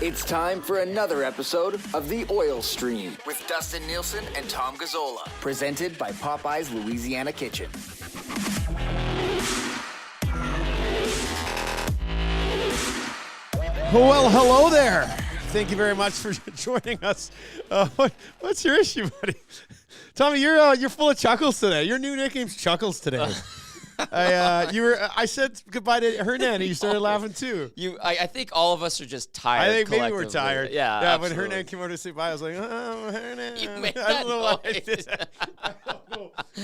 It's time for another episode of The Oil Stream with Dustin Nielson and Tom Gazzola, presented by Popeye's Louisiana Kitchen. Well, hello there. Thank you very much for joining us. What's your issue, buddy? Tommy, you're full of chuckles today. Your new nickname's Chuckles today. I said goodbye to Hernan, and you started laughing too. I think all of us are just tired. I think maybe we're tired. Yeah, yeah. absolutely. When Hernan came over to say bye, I was like, "Oh, Hernan." You made I don't know why I did that.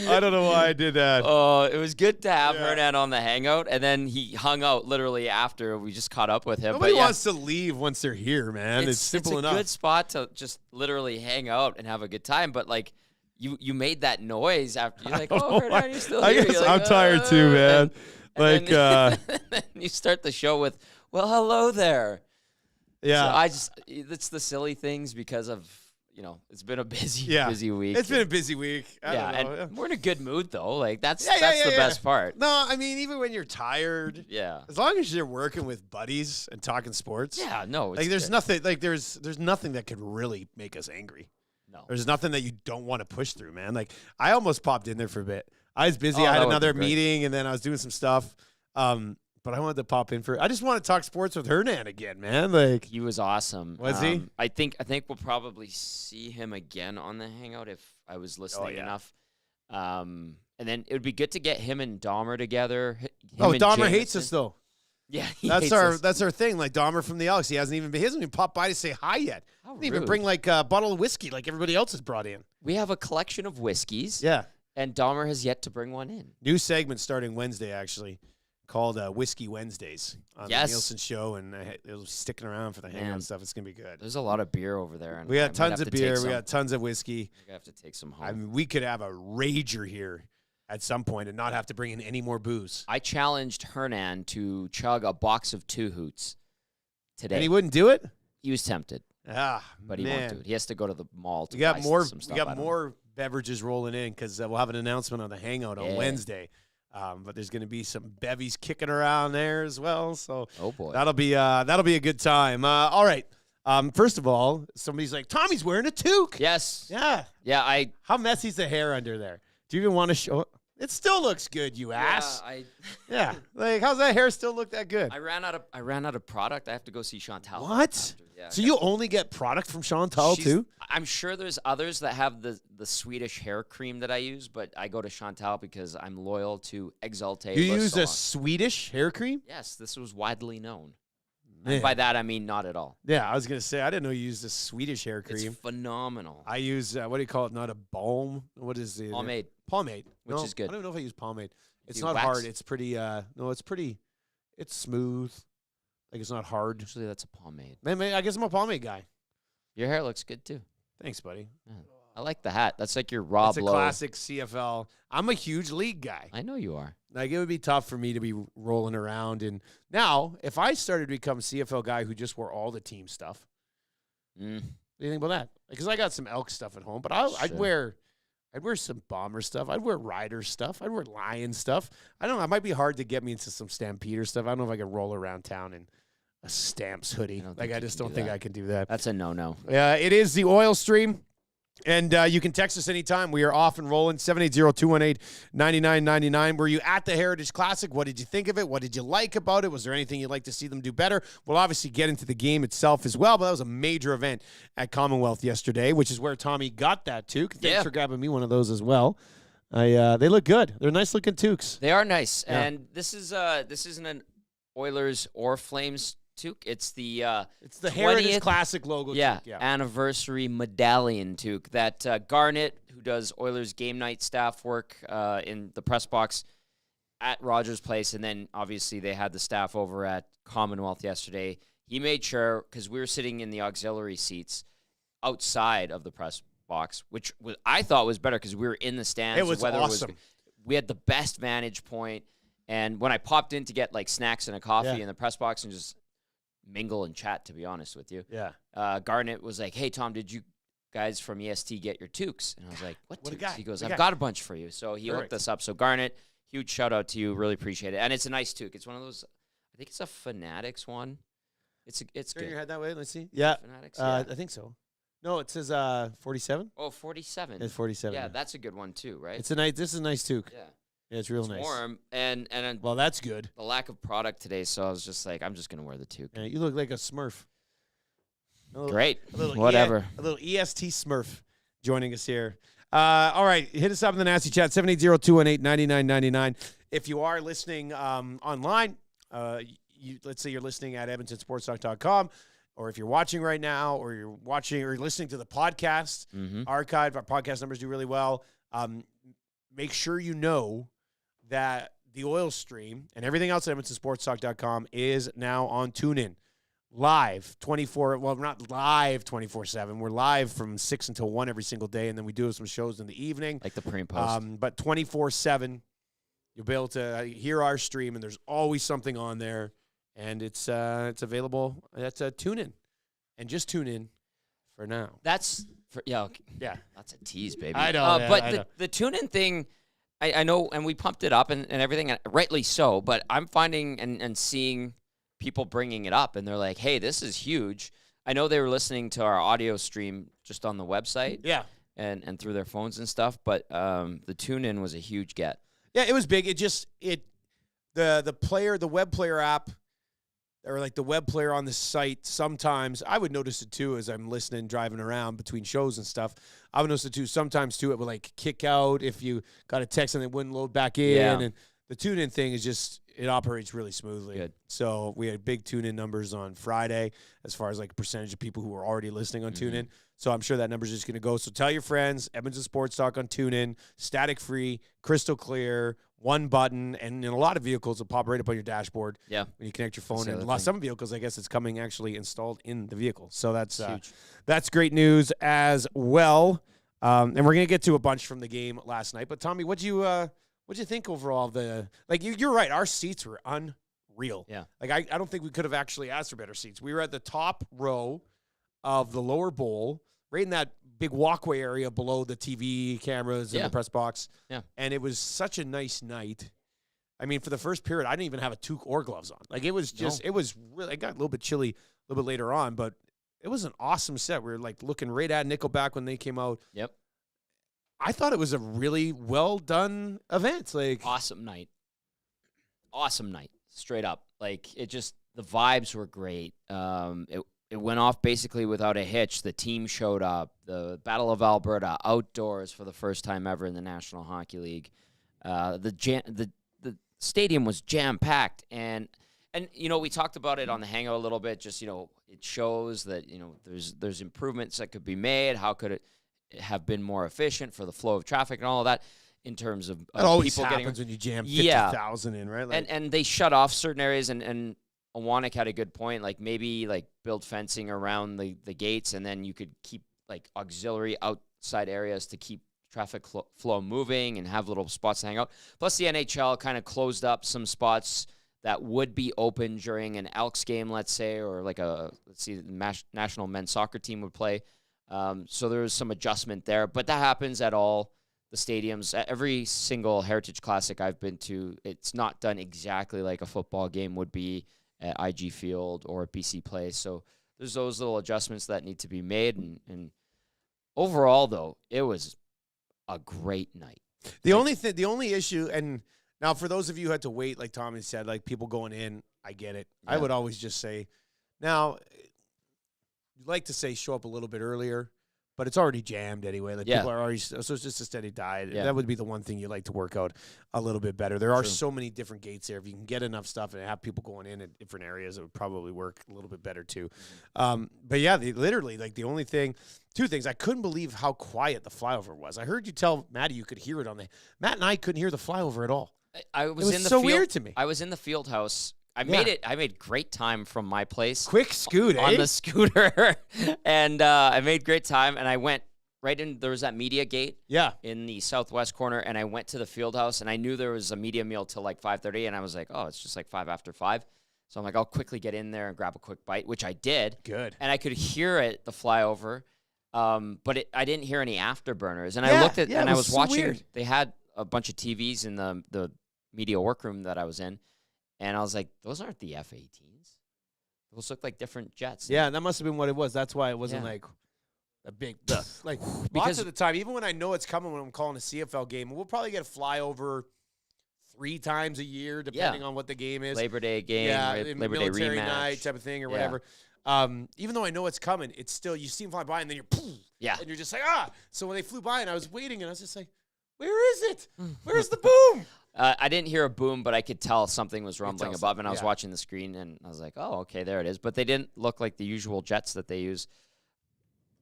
I don't know why I did that. Oh, it was good to have Hernan on the hangout, and then he hung out literally after we just caught up with him. Nobody wants to leave once they're here, man. It's simple enough. It's a good spot to just literally hang out and have a good time, but like. You made that noise after you're like, oh, Hernan, you're still here. I guess like, I'm tired too, man. And then you start the show with, well, hello there. Yeah. So it's the silly things because of, it's been a busy week. It's been a busy week. I don't know. And we're in a good mood though. Like that's the best part. No, I mean, even when you're tired, as long as you're working with buddies and talking sports, it's there's nothing there's nothing that could really make us angry. No. There's nothing that you don't want to push through, man. Like, I almost popped in there for a bit. I was busy. I had another meeting, and then I was doing some stuff. But I wanted to pop in I just want to talk sports with Hernan again, man. Like, he was awesome. Was he? I think we'll probably see him again on the Hangout if I was listening enough. And then it would be good to get him and Dahmer together. Dahmer hates us, though. Yeah, that's our thing. Like Dahmer from the Elks, he hasn't even popped by to say hi yet. How he didn't even bring like a bottle of whiskey like everybody else has brought in. We have a collection of whiskeys. Yeah, and Dahmer has yet to bring one in. New segment starting Wednesday, actually, called Whiskey Wednesdays on the Nielson show, and it'll be sticking around for the hangout stuff. It's gonna be good. There's a lot of beer over there, and we got tons of beer. We got tons of whiskey. I have to take some home. I mean, we could have a rager here at some point and not have to bring in any more booze. I challenged Hernan to chug a box of 2 Hoots today. And he wouldn't do it? He was tempted. But he won't do it. He has to go to the mall to buy some stuff. We got more beverages rolling in because we'll have an announcement on the Hangout on Wednesday. But there's going to be some bevies kicking around there as well. So that'll be a good time. All right. First of all, somebody's like, Tommy's wearing a toque. Yes. Yeah. Yeah. How messy's the hair under there? Do you even want to show it? It still looks good, you ass. Yeah. Like, how's that hair still look that good? I ran out of product. I have to go see Chantal. What? Yeah, so you only get product from Chantal too? I'm sure there's others that have the Swedish hair cream that I use, but I go to Chantal because I'm loyal to Exalte. You use a Swedish hair cream? Yes, this was widely known. And by that, I mean not at all. Yeah, I was going to say, I didn't know you used a Swedish hair cream. It's phenomenal. I use, what do you call it? Not a balm. What is it? Pomade. Pomade. Which is good. I don't know if I use pomade. It's not hard. It's pretty, it's smooth. Like, it's not hard. Usually that's a pomade. Man, I guess I'm a pomade guy. Your hair looks good, too. Thanks, buddy. Yeah. I like the hat. That's like your Rob Lowe. It's a classic CFL. I'm a huge league guy. I know you are. Like, it would be tough for me to be rolling around. And now, if I started to become a CFL guy who just wore all the team stuff, what do you think about that? Because I got some Elk stuff at home, but I'd wear some Bomber stuff. I'd wear Rider stuff. I'd wear Lion stuff. I don't know. It might be hard to get me into some Stampeder stuff. I don't know if I can roll around town in a Stamps hoodie. I just don't think I can do that. That's a no-no. It is the Oil Stream. And you can text us anytime. We are off and rolling, 780-218-9999. Were you at the Heritage Classic? What did you think of it? What did you like about it? Was there anything you'd like to see them do better? We'll obviously get into the game itself as well, but that was a major event at Commonwealth yesterday, which is where Tommy got that toque. Thanks for grabbing me one of those as well. They look good. They're nice-looking toques. They are nice. Yeah. And this isn't an Oilers or Flames toque. It's the Heritage Classic logo toque. Yeah, anniversary medallion toque that Garnet, who does Oilers game night staff work in the press box at Rogers Place, and then obviously they had the staff over at Commonwealth yesterday. He made sure, because we were sitting in the auxiliary seats outside of the press box, which I thought was better because we were in the stands. It was awesome. We had the best vantage point, and when I popped in to get like snacks and a coffee in the press box and just mingle and chat, to be honest with you. Yeah. Garnet was like, hey, Tom, did you guys from EST get your toques?" And I was like, "What What a toques?" guy. He goes, What a "I've guy." got a bunch for you." So he hooked us up. So Garnet, huge shout out to you. Really appreciate it. And it's a nice toque. It's one of those. I think it's a Fanatics one. It's Turn good. your head that way. Let's see. Yeah. Fanatics. Yeah. I think so. No, it says 47. Oh, 47. It's 47. Yeah, that's a good one too, right? It's a nice. This is a nice toque. Yeah. Yeah, it's real It's nice. warm and Well, that's good. the lack of product today, so I was just like, I'm just gonna wear the toque. Yeah, you look like a Smurf. Great. A little Whatever. a little EST Smurf joining us here. All right, hit us up in the nasty chat 780-218-9999. If you are listening online, let's say you're listening at edmontonsportstalk.com, or if you're watching right now, or you're watching or listening to the podcast archive, our podcast numbers do really well. Make sure you know that the Oil Stream and everything else at edmontonsportstalk.com is now on TuneIn. Live 24, well, not live 24/7. We're live from 6 until 1 every single day, and then we do some shows in the evening. Like the pre and post. But 24/7, you'll be able to hear our stream, and there's always something on there, and it's available at TuneIn. And just tune in for now. That's okay. Yeah. That's a tease, baby. I know, man, but I know. the tune-in thing, I know, and we pumped it up and everything, and rightly so, but I'm finding and seeing people bringing it up, and they're like, hey, this is huge. I know they were listening to our audio stream just on the website. Yeah. And through their phones and stuff, but the tune-in was a huge get. Yeah, it was big. The web player app, or like the web player on the site, sometimes I would notice it too as I'm listening, driving around between shows and stuff. I would notice it too. Sometimes too, it would like kick out if you got a text and it wouldn't load back in. Yeah. And the tune-in thing is just, it operates really smoothly. Good. So we had big tune-in numbers on Friday as far as like percentage of people who were already listening on TuneIn. So I'm sure that number's just going to go. So tell your friends, Edmonton Sports Talk on TuneIn, static free, crystal clear, one button, and in a lot of vehicles it'll pop right up on your dashboard. Yeah. When you connect your phone. the And other thing. some vehicles, I guess it's coming actually installed in the vehicle. So that's huge. that's great news as well. And we're going to get to a bunch from the game last night. But Tommy, what'd you think overall of you're right, our seats were unreal. Yeah. Like I don't think we could have actually asked for better seats. We were at the top row of the lower bowl, right in that big walkway area below the TV cameras and the press box. Yeah. And it was such a nice night. I mean, for the first period, I didn't even have a toque or gloves on. Like it was just, it was really, it got a little bit chilly a little bit later on, but it was an awesome set. We were like looking right at Nickelback when they came out. Yep. I thought it was a really well done event. Like Awesome night. Straight up. Like the vibes were great. It went off basically without a hitch. The team showed up. The Battle of Alberta outdoors for the first time ever in the National Hockey League. The stadium was jam packed, and we talked about it on the Hangout a little bit. Just it shows that there's improvements that could be made. How could it have been more efficient for the flow of traffic and all of that in terms of it always people happens getting when you jam 50,000 in, right? Like, and they shut off certain areas and Awanek had a good point, like maybe like build fencing around the gates, and then you could keep like auxiliary outside areas to keep traffic flow moving and have little spots to hang out. Plus the NHL kind of closed up some spots that would be open during an Elks game, let's say, or like the national men's soccer team would play. So there was some adjustment there, but that happens at all the stadiums. At every single Heritage Classic I've been to, it's not done exactly like a football game would be at IG Field or at BC Place. So there's those little adjustments that need to be made. And overall, though, it was a great night. the only issue, and now for those of you who had to wait, like Tommy said, like people going in, I get it. Yeah. I would always just say, now, you'd like to say show up a little bit earlier, but it's already jammed anyway. Like people are already, so it's just a steady diet. Yeah. That would be the one thing you like to work out a little bit better. There are True. so many different gates there. If you can get enough stuff and have people going in at different areas, it would probably work a little bit better too. But yeah, literally, like the only thing, two things. I couldn't believe how quiet the flyover was. I heard you tell Maddie you could hear it Matt and I couldn't hear the flyover at all. I was It was in the so field, weird to me. I was in the field house. I made great time from my place. Quick scoot, on eh? the scooter, and I made great time. And I went right in. There was that media gate, in the southwest corner, and I went to the field house, and I knew there was a media meal till like 5:30, and I was like, oh, it's just like 5 after 5. So I'm like, I'll quickly get in there and grab a quick bite, which I did. Good. And I could hear it, the flyover, But I didn't hear any afterburners. And Yeah, I looked at, yeah, and it I was was so watching, weird. they had a bunch of TVs in the media workroom that I was in. And I was like, those aren't the F-18s. Those look like different jets. Yeah, that must have been what it was. That's why it wasn't Yeah. like a big like Because- lots of the time, even when I know it's coming when I'm calling a CFL game, we'll probably get a flyover 3 times a year, depending on what the game is. Labor Day game, Labor Day military rematch. night type of thing or Yeah. whatever. Even though I know it's coming, it's still you see them fly by and then you're and you're just like So when they flew by and I was waiting and I was just like, where is it? Where's the boom? I didn't hear a boom, but I could tell something was rumbling tell above, and I was yeah. watching the screen, and I was like, oh, okay, there it is. But they didn't look like the usual jets that they use.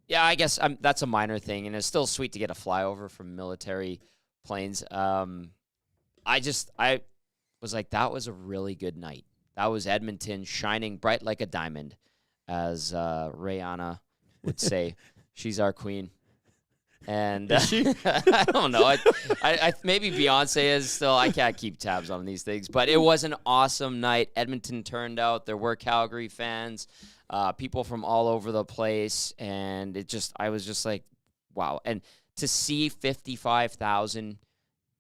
Yeah, I guess that's a minor thing, and it's still sweet to get a flyover from military planes. I was like, that was a really good night. That was Edmonton shining bright like a diamond, as Rihanna would say. She's our queen. And I don't know. I maybe Beyonce is still. I can't keep tabs on these things, but it was an awesome night. Edmonton turned out. There were Calgary fans, people from all over the place, and I was just like, wow. And to see 55,000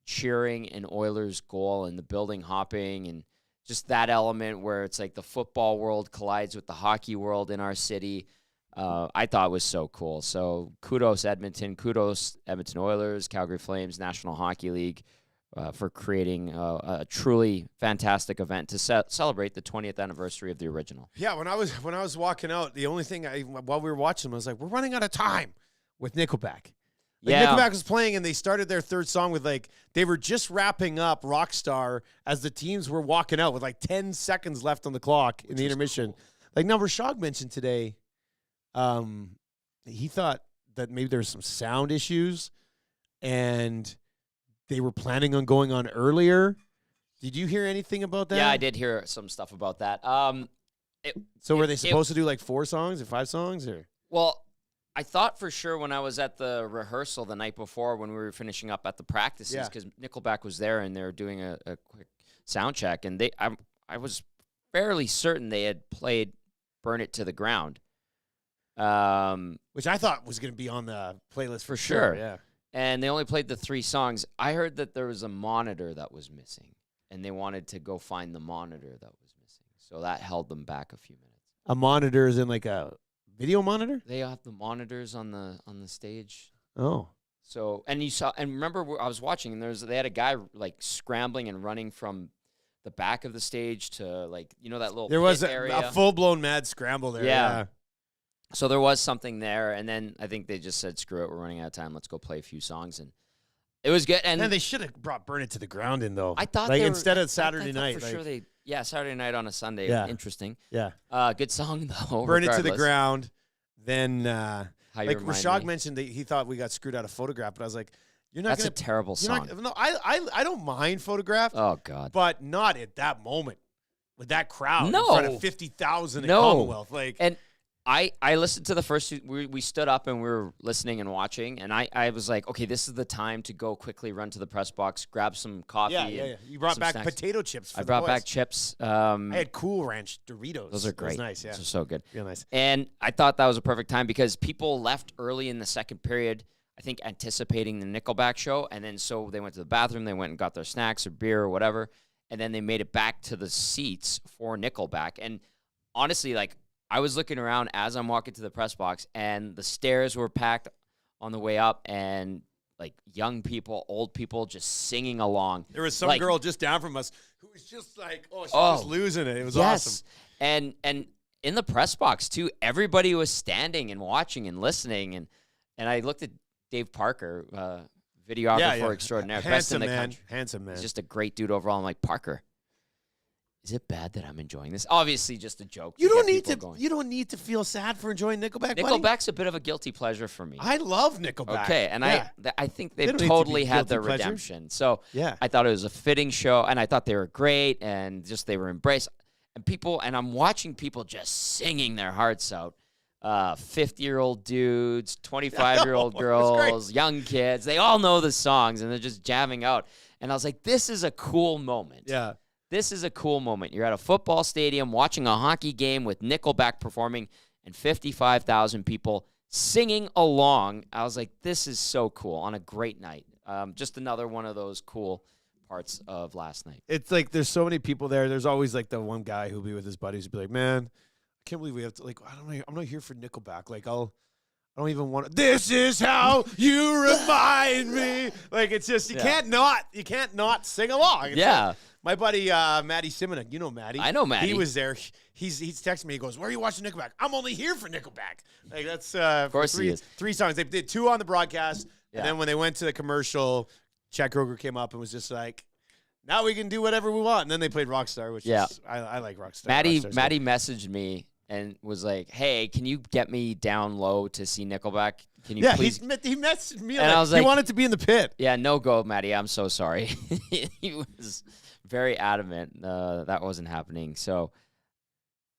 cheering an Oilers goal and the building hopping and just that element where it's like the football world collides with the hockey world in our city. I thought was so cool. So kudos Edmonton, kudos Edmonton Oilers, Calgary Flames, National Hockey League for creating a truly fantastic event to celebrate the 20th anniversary of the original. Yeah, when I was walking out, the only thing while we were watching them, I was like, we're running out of time with Nickelback. Nickelback was playing, and they started their third song with they were just wrapping up Rockstar as the teams were walking out with 10 seconds left on the clock in the intermission. Cool. Now Rashog mentioned today. He thought that maybe there was some sound issues and they were planning on going on earlier. Did you hear anything about that? Yeah, I did hear some stuff about that. Were they supposed to do 4 songs or 5 songs or? Well, I thought for sure when I was at the rehearsal the night before when we were finishing up at the practices because Nickelback was there and they were doing a quick sound check and I was fairly certain they had played Burn It to the Ground. Which I thought was going to be on the playlist for sure. Yeah. And they only played the 3 songs. I heard that there was a monitor that was missing, and they wanted to go find the monitor that was missing. So that held them back a few minutes. A monitor is in a video monitor? They have the monitors on the stage. Oh. So, and you saw, and remember I was watching, and they had a guy scrambling and running from the back of the stage to that little there was area. A full-blown mad scramble there. Yeah. So there was something there, and then I think they just said, screw it, we're running out of time. Let's go play a few songs. And it was good. And they should have brought Burn It to the Ground in, though. I thought instead of Saturday night. For sure Saturday night on a Sunday. Yeah. Interesting. Yeah. Good song, though. Burn It to the regardless. Ground. Then, Rashog mentioned that he thought we got screwed out of Photograph, but I was like, you're not That's a terrible song. I don't mind Photograph. Oh, God. But not at that moment with that crowd in No. front of 50,000 at Commonwealth. And I listened to the first two. We stood up and we were listening and watching, and I was like, okay, this is the time to go quickly run to the press box, grab some coffee. Yeah. You brought back snacks. potato chips for I the brought boys. back chips. I had Cool Ranch Doritos. Those are great. It was nice, yeah. Those are so good. Real nice. And I thought that was a perfect time because people left early in the second period, I think anticipating the Nickelback show, and then so they went to the bathroom, they went and got their snacks or beer or whatever, and then they made it back to the seats for Nickelback. And honestly, I was looking around as I'm walking to the press box, and the stairs were packed on the way up, and young people, old people just singing along. There was some girl just down from us who was just she was losing it. It was awesome. And in the press box too, everybody was standing and watching and listening. And I looked at Dave Parker, videographer extraordinaire, best in the country. Handsome man. He's just a great dude overall. I'm like, Parker, is it bad that I'm enjoying this? Obviously, just a joke. You don't need to feel sad for enjoying Nickelback. Nickelback's a bit of a guilty pleasure for me. I love Nickelback. Okay, and I think they've don't need totally to be had their guilty pleasure. redemption. So Yeah. I thought it was a fitting show, and I thought they were great, and just they were embraced. And I'm watching people just singing their hearts out. 50-year-old dudes, 25-year-old girls, young kids. They all know the songs, and they're just jamming out. And I was like, this is a cool moment. Yeah. This is a cool moment. You're at a football stadium watching a hockey game with Nickelback performing and 55,000 people singing along. I was like, this is so cool on a great night. Just another one of those cool parts of last night. It's like there's so many people there. There's always like the one guy who'll be with his buddies who'll be like, man, I can't believe we have to, like, I don't know, I'm not here for Nickelback. Like, I don't even want to. This is how you remind me. Like, it's just, you can't not sing along. It's like, my buddy, Matty Simonek, you know Matty. I know Matty. He was there. He's texting me. He goes, where are you watching Nickelback? I'm only here for Nickelback. Like, that's of course he is. 3 songs. They did 2 on the broadcast. And then when they went to the commercial, Chad Kroeger came up and was just like, now we can do whatever we want. And then they played Rockstar, which is, I like Rockstar. Matty messaged me and was like, hey, can you get me down low to see Nickelback? Can you please? He messaged me. And I was like, he wanted to be in the pit. Yeah, no go, Matty. I'm so sorry. He was very adamant that wasn't happening. So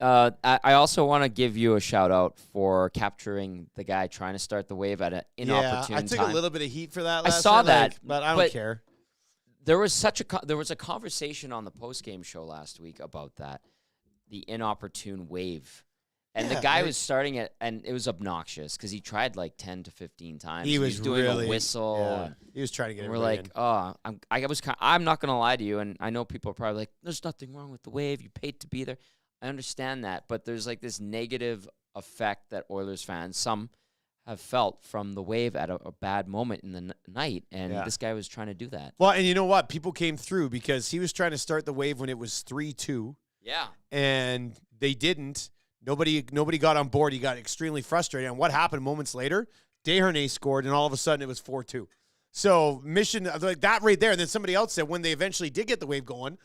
I also want to give you a shout out for capturing the guy trying to start the wave at an inopportune time. I took a little bit of heat for that. I saw that, but I don't care. There was there was a conversation on the postgame show last week about that, the inopportune wave. And the guy was starting it, and it was obnoxious because he tried like 10 to 15 times. He was doing really, a whistle. Yeah. He was trying to get it. We're like, I'm not gonna lie to you, and I know people are probably like, there's nothing wrong with the wave. You paid to be there. I understand that, but there's like this negative effect that Oilers fans, some have felt from the wave at a bad moment in the night, and this guy was trying to do that. Well, and you know what? People came through because he was trying to start the wave when it was 3-2. Yeah. And they didn't. Nobody got on board. He got extremely frustrated. And what happened moments later? Desharnais scored, and all of a sudden it was 4-2. So mission like that right there. And then somebody else said when they eventually did get the wave going,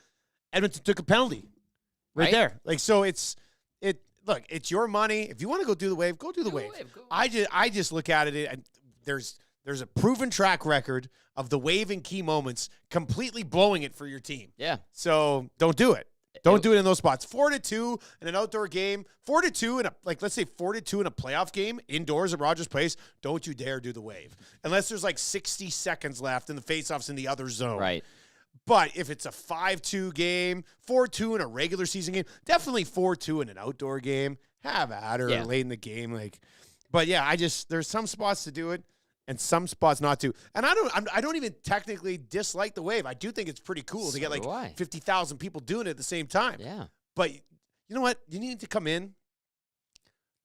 Edmonton took a penalty right there. Like, so look, it's your money. If you want to go do the wave, go do the wave. I just look at it, and there's a proven track record of the wave in key moments completely blowing it for your team. Yeah. So don't do it. Don't do it in those spots. 4-2 in an outdoor game, 4-2 in let's say 4-2 in a playoff game indoors at Rogers Place. Don't you dare do the wave unless there's like 60 seconds left and the faceoff's in the other zone. Right. But if it's a 5-2 game, 4-2 in a regular season game, definitely 4-2 in an outdoor game. Have at her late in the game, But yeah, there's some spots to do it and some spots not to. And I don't even technically dislike the wave. I do think it's pretty cool to get like 50,000 people doing it at the same time. Yeah. But you know what? You need to come in,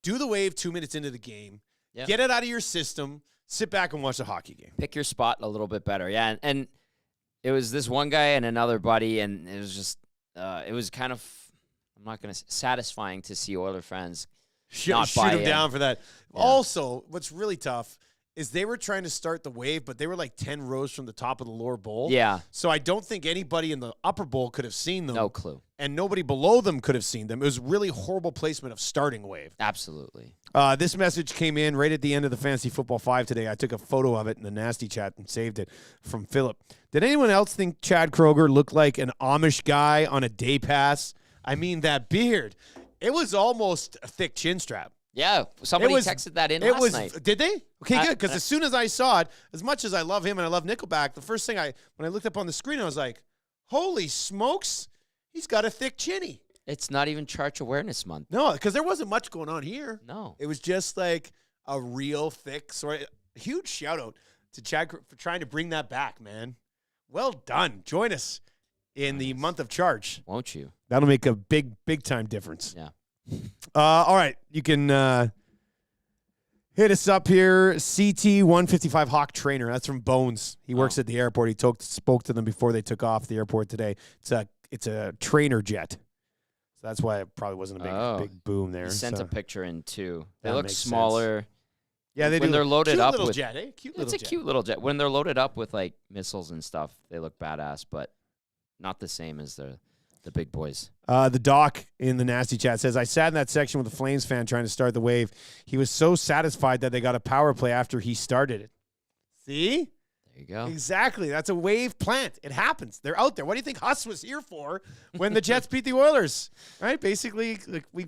do the wave 2 minutes into the game, get it out of your system, sit back and watch the hockey game. Pick your spot a little bit better. Yeah. And it was this one guy and another buddy, and it was just, it was kind of, I'm not going to satisfying to see Oiler fans not shoot buy them in. down for that. Yeah. Also, what's really tough is they were trying to start the wave, but they were like 10 rows from the top of the lower bowl. Yeah. So I don't think anybody in the upper bowl could have seen them. No clue. And nobody below them could have seen them. It was really horrible placement of starting wave. Absolutely. This message came in right at the end of the Fantasy Football 5 today. I took a photo of it in the nasty chat and saved it from Philip. Did anyone else think Chad Kroeger looked like an Amish guy on a day pass? I mean, that beard. It was almost a thick chin strap. Yeah, somebody texted that in last night. Did they? Okay, good. Because as soon as I saw it, as much as I love him and I love Nickelback, the first thing when I looked up on the screen, I was like, holy smokes, he's got a thick chinny. It's not even Church Awareness Month. No, because there wasn't much going on here. No. It was just like a real thick sort of huge shout out to Chad for trying to bring that back, man. Well done. Join us in the month of Charge. Won't you? That'll make a big time difference. Yeah. All right. You can hit us up here. CT155 Hawk Trainer. That's from Bones. He works at the airport. He spoke to them before they took off the airport today. It's a trainer jet. So that's why it probably wasn't a big boom there. He sent a picture in too. They That look makes smaller. sense. Yeah, they when do. they're loaded cute up little with jet, eh? Cute little it's a cute little jet. When they're loaded up with like missiles and stuff, they look badass, but not the same as the big boys. The doc in the nasty chat says, I sat in that section with a Flames fan trying to start the wave. He was so satisfied that they got a power play after he started it. See? There you go. Exactly. That's a wave plant. It happens. They're out there. What do you think Huss was here for when the Jets beat the Oilers? Right? Basically, like, we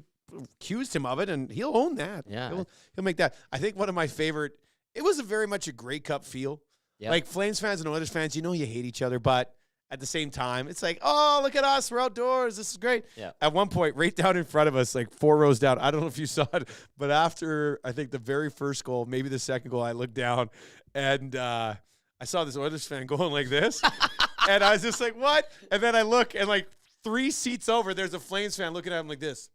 accused him of it, and he'll own that. Yeah. He'll make that. I think one of my favorite, it was very much a Grey Cup feel. Yep. Like Flames fans and Oilers fans, you hate each other, but at the same time. It's like, oh, look at us. We're outdoors. This is great. Yeah. At one point, right down in front of us, like 4 rows down, I don't know if you saw it, but after, I think, the very first goal, maybe the second goal, I looked down, and I saw this Oilers fan going like this, and I was just like, what? And then I look, and like 3 seats over, there's a Flames fan looking at him like this.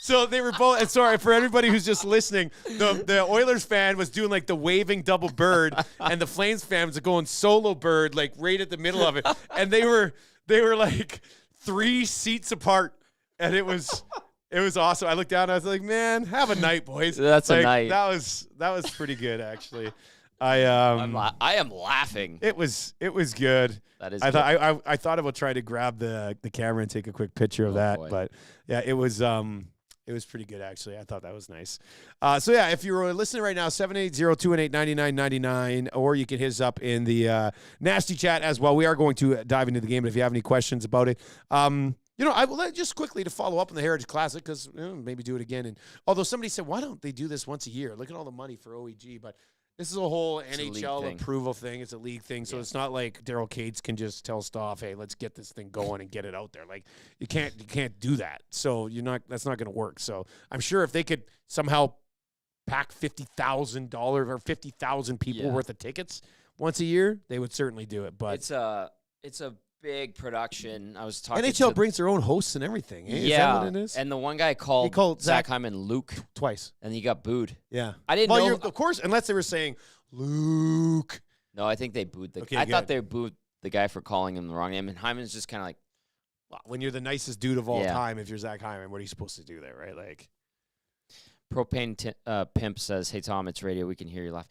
So they were both, and sorry, for everybody who's just listening, the Oilers fan was doing like the waving double bird, and the Flames fan was going solo bird, like right at the middle of it. And they were like 3 seats apart, and it was awesome. I looked down, and I was like, man, have a night, boys. That's like, a night. That was pretty good, actually. I am laughing. It was good. That is. I thought about trying to grab the camera and take a quick picture of that, boy. but yeah, it was pretty good, actually. I thought that was nice. So yeah, if you're listening right now, 780-218-9999, or you can hit us up in the nasty chat as well. We are going to dive into the game, but if you have any questions about it, I will just quickly to follow up on the Heritage Classic, because maybe do it again. And although somebody said, why don't they do this once a year? Look at all the money for OEG, but this is a whole NHL approval thing. It's a league thing, so it's not like Daryl Cates can just tell Stoff, "Hey, let's get this thing going and get it out there." Like you can't do that. So that's not going to work. So I'm sure if they could somehow pack $50,000 or 50,000 people worth of tickets once a year, they would certainly do it. But it's a big production. I was talking. NHL brings their own hosts and everything. Eh? Yeah, is that what it is? And the one guy called Zach Hyman Luke twice, and he got booed. Yeah, I didn't know. Of course, unless they were saying Luke. No, I think they booed the. Okay, I thought they booed the guy for calling him the wrong name, and Hyman's just kind of like, well, when you're the nicest dude of all time, if you're Zach Hyman, what are you supposed to do there, right? Like, Propane Pimp says, "Hey Tom, it's radio. We can hear you laugh."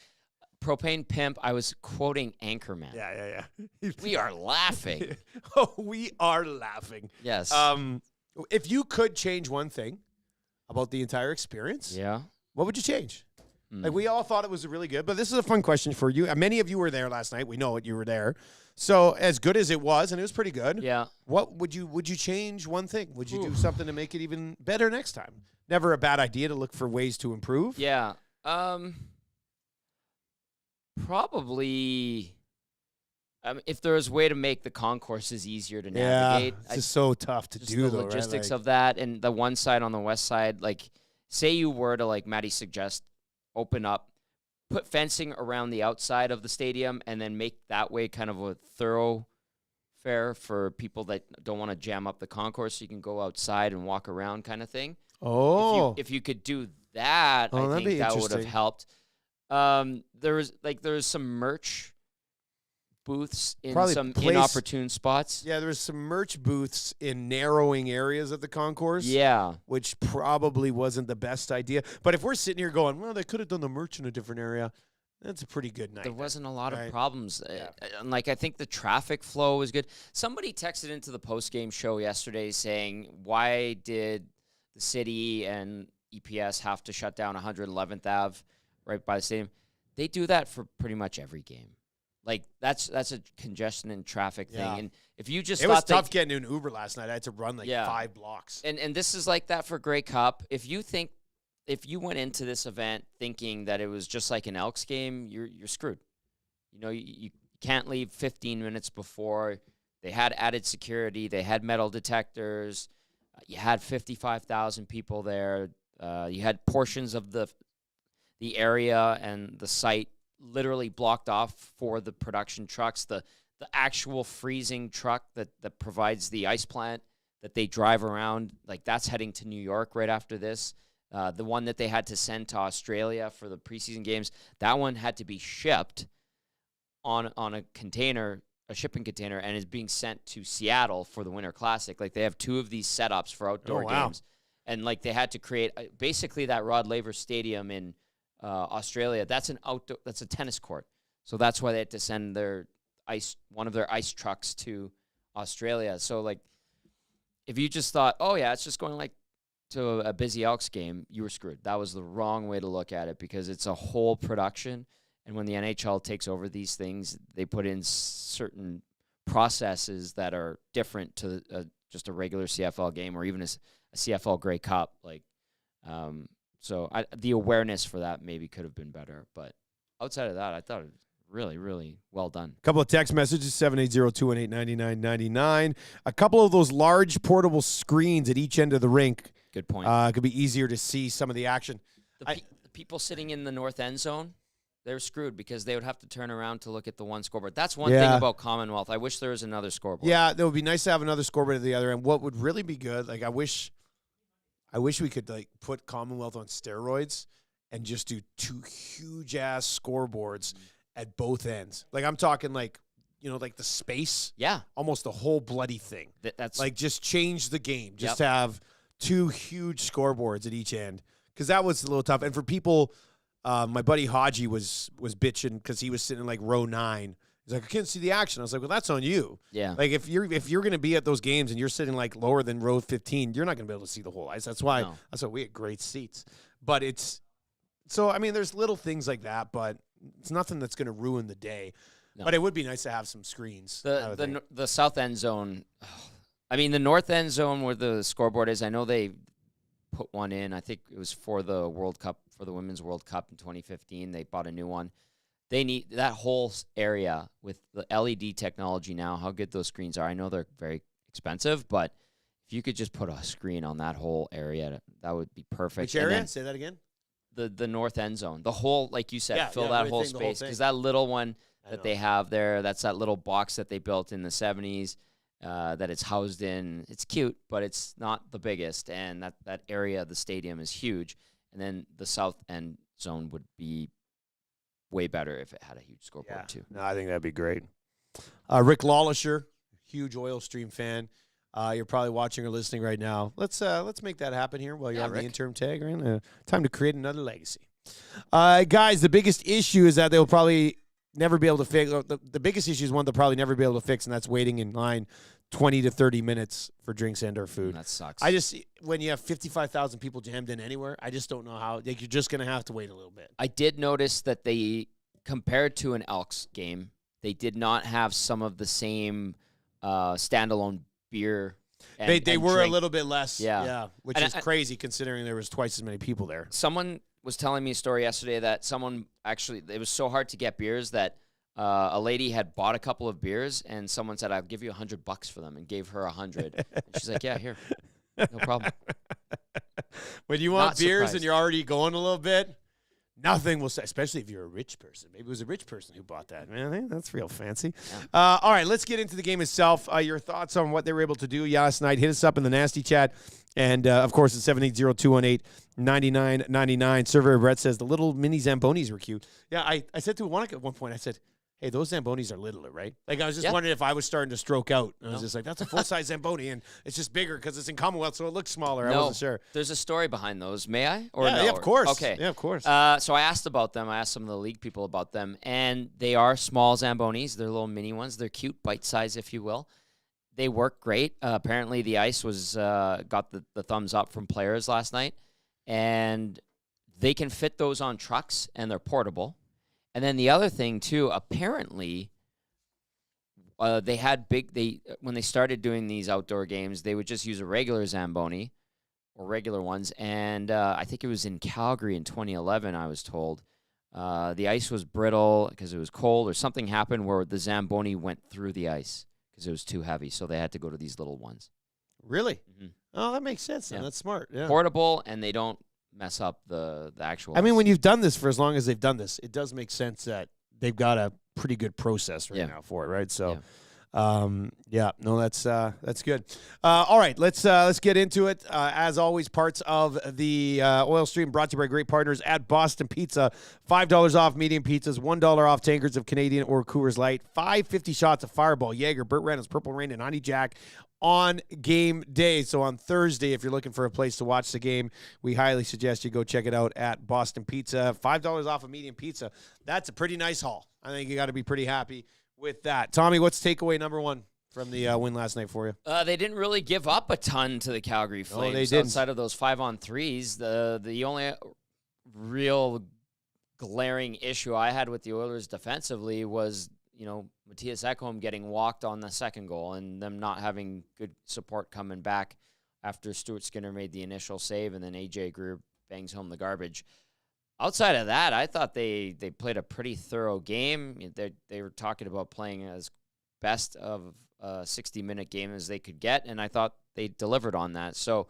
Propane Pimp, I was quoting Anchorman. Yeah. We are laughing. Oh, we are laughing. Yes. If you could change one thing about the entire experience, what would you change? Like, we all thought it was really good, but this is a fun question for you. Many of you were there last night. We know it. You were there. So as good as it was, and it was pretty good. Yeah. What would you change one thing? Would you do something to make it even better next time? Never a bad idea to look for ways to improve. Yeah. Probably, if there was a way to make the concourses easier to navigate. It's just so tough to do, the logistics of that, and the one side on the west side, like, say you were to, like Maddie suggests, open up, put fencing around the outside of the stadium, and then make that way kind of a thoroughfare for people that don't want to jam up the concourse, so you can go outside and walk around kind of thing. Oh. If you could do that, I think that would have helped. There was some merch booths in some inopportune spots. Yeah, there was some merch booths in narrowing areas of the concourse. Yeah. Which probably wasn't the best idea. But if we're sitting here going, well, they could have done the merch in a different area, that's a pretty good night. There wasn't a lot of problems. And I think the traffic flow was good. Somebody texted into the post-game show yesterday saying, why did the city and EPS have to shut down 111th Ave right by the stadium? They do that for pretty much every game. Like, that's a congestion and traffic thing. And if you just it was tough getting an Uber last night. I had to run 5 blocks. And this is like that for Grey Cup. If you went into this event thinking that it was just like an Elks game, you're screwed. You can't leave 15 minutes before. They had added security. They had metal detectors. You had 55,000 people there. You had portions of the area and the site literally blocked off for the production trucks. The actual freezing truck that provides the ice plant that they drive around, like, that's heading to New York right after this. The one that they had to send to Australia for the preseason games, that one had to be shipped on a container, a shipping container, and is being sent to Seattle for the Winter Classic. Like, they have 2 of these setups for outdoor games. And, like, they had to create basically that Rod Laver Stadium in Australia. That's a tennis court. So that's why they had to send one of their ice trucks to Australia. So, like, if you just thought, oh yeah, it's just going like to a busy Elks game, you were screwed. That was the wrong way to look at it, because it's a whole production. And when the NHL takes over these things, they put in certain processes that are different to just a regular CFL game, or even a CFL Grey Cup. Like, so the awareness for that maybe could have been better. But outside of that, I thought it was really, really well done. A couple of text messages, 780-218-9999. A couple of those large portable screens at each end of the rink. Good point. Could be easier to see some of the action. The people sitting in the north end zone, they're screwed because they would have to turn around to look at the one scoreboard. That's one thing about Commonwealth. I wish there was another scoreboard. Yeah, it would be nice to have another scoreboard at the other end. What would really be good, like I wish we could like put Commonwealth on steroids and just do 2 huge ass scoreboards at both ends. Like I'm talking like, like the space. Yeah. Almost the whole bloody thing. That's like just change the game. Just have 2 huge scoreboards at each end. Because that was a little tough. And for people, my buddy Haji was bitching because he was sitting in like row 9. He's like, I can't see the action. I was like, well, that's on you. Yeah. Like if you're going to be at those games and you're sitting like lower than row 15, you're not going to be able to see the whole ice. That's why we had great seats. But there's little things like that, but it's nothing that's going to ruin the day. No. But it would be nice to have some screens. The south end zone. The north end zone where the scoreboard is. I know they put one in. I think it was for the World Cup, for the Women's World Cup in 2015. They bought a new one. They need that whole area with the LED technology now, how good those screens are. I know they're very expensive, but if you could just put a screen on that whole area, that would be perfect. Which area? Say that again. The north end zone. The whole, like you said, fill that whole space. Because that little one that they have there, that's that little box that they built in the 70s. That it's housed in. It's cute, but it's not the biggest, and that area of the stadium is huge. And then the south end zone would be way better if it had a huge scoreboard too. No, I think that'd be great. Rick Lawlisher, huge Oil Stream fan. You're probably watching or listening right now. Let's make that happen here while you're on the interim tag. Right? Time to create another legacy. Guys, the biggest issue is that they'll probably never be able to fix. The biggest issue is one they'll probably never be able to fix, and that's waiting in line 20 to 30 minutes for drinks and or food. That sucks. When you have 55,000 people jammed in anywhere, I just don't know how. You're just going to have to wait a little bit. I did notice that they, compared to an Elks game, they did not have some of the same standalone beer. They were drink. A little bit less, which is crazy considering there was twice as many people there. Someone was telling me a story yesterday that it was so hard to get beers that a lady had bought a couple of beers and someone said, I'll give you $100 for them, and gave her 100. And she's like, yeah, here. No problem. When you want beers and you're already going a little bit, nothing will say, especially if you're a rich person. Maybe it was a rich person who bought that. Man, I think that's real fancy. Yeah. All right, let's get into the game itself. Your thoughts on what they were able to do last night. Hit us up in the nasty chat. And, of course, it's 780-218-9999. Server Brett says the little mini Zambonis were cute. Yeah, I said to Wanika at one point, I said, hey, those Zambonis are littler, right? Like, I was just wondering if I was starting to stroke out. I was just like, that's a full-size Zamboni, and it's just bigger because it's in Commonwealth, so it looks smaller. I wasn't sure. There's a story behind those. May I? Yeah, of course. Okay. Yeah, of course. So I asked about them. I asked some of the league people about them, and they are small Zambonis. They're little mini ones. They're cute, bite-size, if you will. They work great. Apparently, the ice was got the thumbs up from players last night, and they can fit those on trucks, and they're portable. And then the other thing, too, apparently they had when they started doing these outdoor games, they would just use a regular Zamboni or regular ones. And I think it was in Calgary in 2011, I was told. The ice was brittle because it was cold, or something happened where the Zamboni went through the ice because it was too heavy. So they had to go to these little ones. Really? Mm-hmm. Oh, that makes sense. Yeah. That's smart. Yeah. Portable, and they don't mess up the actual. I mean, when you've done this for as long as they've done this, it does make sense that they've got a pretty good process right now for it, right? So, that's good. All right, let's get into it. As always, parts of the Oil Stream brought to you by great partners at Boston Pizza. $5 off medium pizzas, $1 off tankers of Canadian or Coors Light, $5.50 shots of Fireball, Jaeger, Burt Reynolds, Purple Rain, and Honey Jack on game day. So on Thursday, if you're looking for a place to watch the game, we highly suggest you go check it out at Boston Pizza. $5 off a medium pizza. That's a pretty nice haul. I think you got to be pretty happy with that. Tommy, what's takeaway number one from the win last night for you? They didn't really give up a ton to the Calgary Flames. They didn't. Outside of those 5-on-3s, the only real glaring issue I had with the Oilers defensively was, Matthias Ekholm getting walked on the second goal and them not having good support coming back after Stuart Skinner made the initial save and then AJ Greer bangs home the garbage. Outside of that, I thought they played a pretty thorough game. They were talking about playing as best of a 60-minute game as they could get, and I thought they delivered on that. So,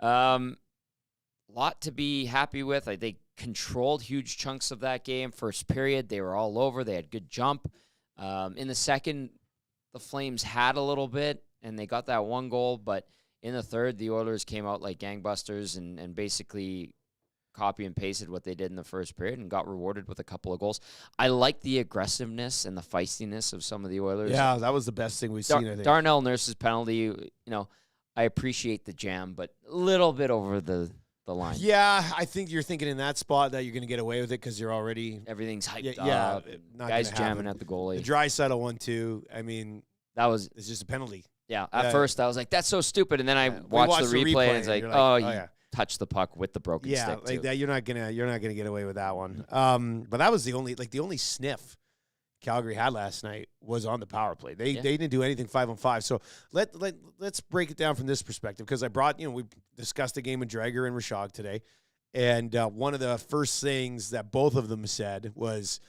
lot to be happy with. They controlled huge chunks of that game. First period, they were all over. They had good jump. In the second, the Flames had a little bit, and they got that one goal. But in the third, the Oilers came out like gangbusters and basically copy and pasted what they did in the first period and got rewarded with a couple of goals. I like the aggressiveness and the feistiness of some of the Oilers. Yeah, that was the best thing we've seen, I think. Darnell Nurse's penalty, I appreciate the jam, but a little bit over the line. Yeah, I think you're thinking in that spot that you're going to get away with it because you're already... Everything's hyped Yeah, up. not Guys gonna jamming happen. at the goalie. The Draisaitl one, too. I mean, it's just a penalty. Yeah, at first I was like, that's so stupid. And then I watched the replay and it's like, you touched the puck with the broken stick, too. Like that, you're not gonna get away with that one. But that was the only sniff Calgary had last night was on the power play. They didn't do anything 5-on-5. So let's break it down from this perspective because I brought we discussed the game with Drager and Rishaug today, and one of the first things that both of them said was,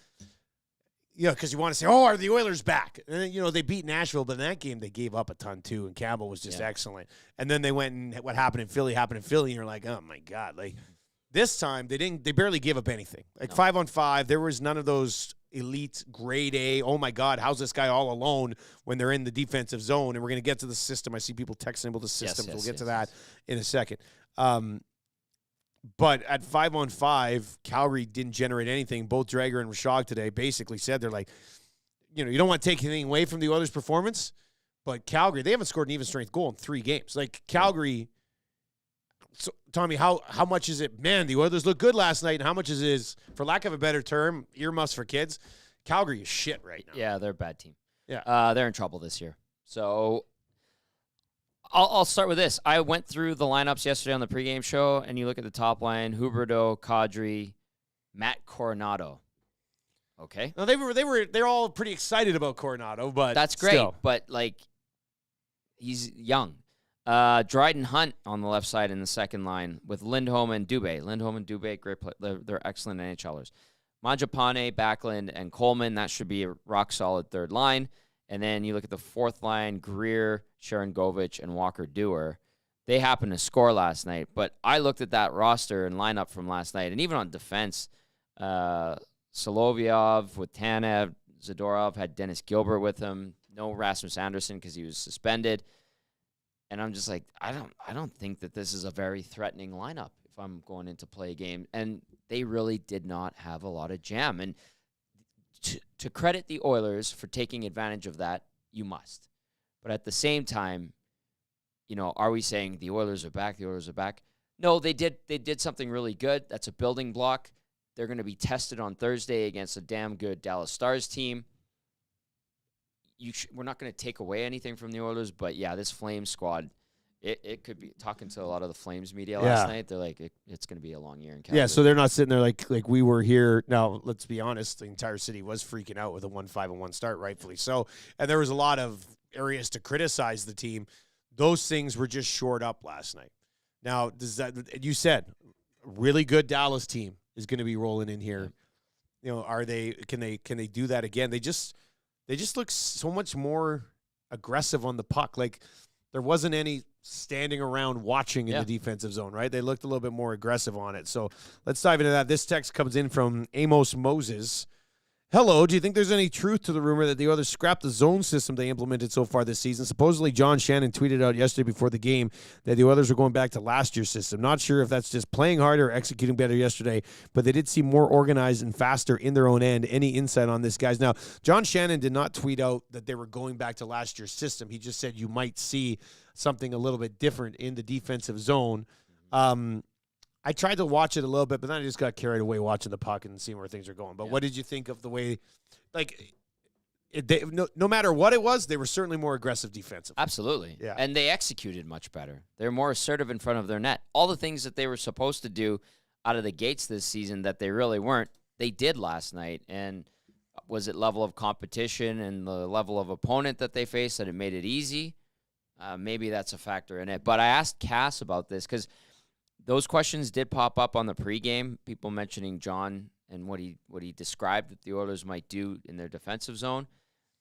because you want to say, are the Oilers back? And then, they beat Nashville, but in that game they gave up a ton too, and Campbell was just excellent. And then they went and what happened in Philly, and you're like, oh my God, like this time they barely gave up anything. Like 5-on-5, there was none of those elite grade A, oh my God, how's this guy all alone when they're in the defensive zone? And we're going to get to the system. I see people texting about the systems. We'll get to that in a second. But at 5-on-5, Calgary didn't generate anything. Both Drager and Rishaug today basically said they're like, you don't want to take anything away from the Oilers' performance, but Calgary, they haven't scored an even strength goal in 3 games. Like Calgary, so Tommy, how much is it? Man, the Oilers look good last night, and how much is for lack of a better term, earmuffs for kids? Calgary is shit right now. Yeah, they're a bad team. Yeah, they're in trouble this year. So I'll start with this. I went through the lineups yesterday on the pregame show, and you look at the top line: Huberdeau, Kadri, Matt Coronado. Okay. No, they're all pretty excited about Coronado, but that's great. Still. But he's young. Dryden Hunt on the left side in the second line with Lindholm and Dubé. Lindholm and Dubé, great play. They're excellent NHLers. Mangiapane, Backlund, and Coleman. That should be a rock solid third line. And then you look at the fourth line, Greer, Sharon Govich, and Walker Dewar. They happened to score last night, but I looked at that roster and lineup from last night, and even on defense, Solovyov with Tanev, Zadorov had Dennis Gilbert with him. No Rasmus Anderson because he was suspended. And I'm just like, I don't think that this is a very threatening lineup if I'm going in to play a game. And they really did not have a lot of jam. And to credit the Oilers for taking advantage of that, you must. But at the same time, are we saying the Oilers are back? The Oilers are back? No, they did something really good. That's a building block. They're going to be tested on Thursday against a damn good Dallas Stars team. We're not going to take away anything from the Oilers, but yeah, this Flames squad, it could be talking to a lot of the Flames media last night. They're like, it's going to be a long year in Calgary. Yeah, so they're not sitting there like we were here. Now, let's be honest, the entire city was freaking out with a 1-5-1 start, rightfully so. And there was a lot of areas to criticize the team. Those things were just shored up last night. Now, you said really good Dallas team is going to be rolling in here. Can they do that again? They just look so much more aggressive on the puck. Like there wasn't any standing around watching in the defensive zone, right? They looked a little bit more aggressive on it. So let's dive into that. This text comes in from Amos Moses. Hello, do you think there's any truth to the rumor that the Oilers scrapped the zone system they implemented so far this season? Supposedly, John Shannon tweeted out yesterday before the game that the Oilers were going back to last year's system. Not sure if that's just playing harder or executing better yesterday, but they did seem more organized and faster in their own end. Any insight on this, guys? Now, John Shannon did not tweet out that they were going back to last year's system. He just said you might see something a little bit different in the defensive zone. I tried to watch it a little bit, but then I just got carried away watching the puck and seeing where things are going. But what did you think of the way, no matter what it was, they were certainly more aggressive defensively. Absolutely. Yeah. And they executed much better. They're more assertive in front of their net. All the things that they were supposed to do out of the gates this season that they really weren't, they did last night. And was it level of competition and the level of opponent that they faced that it made it easy? Maybe that's a factor in it. But I asked Cass about this because those questions did pop up on the pregame. People mentioning John and what he described that the Oilers might do in their defensive zone.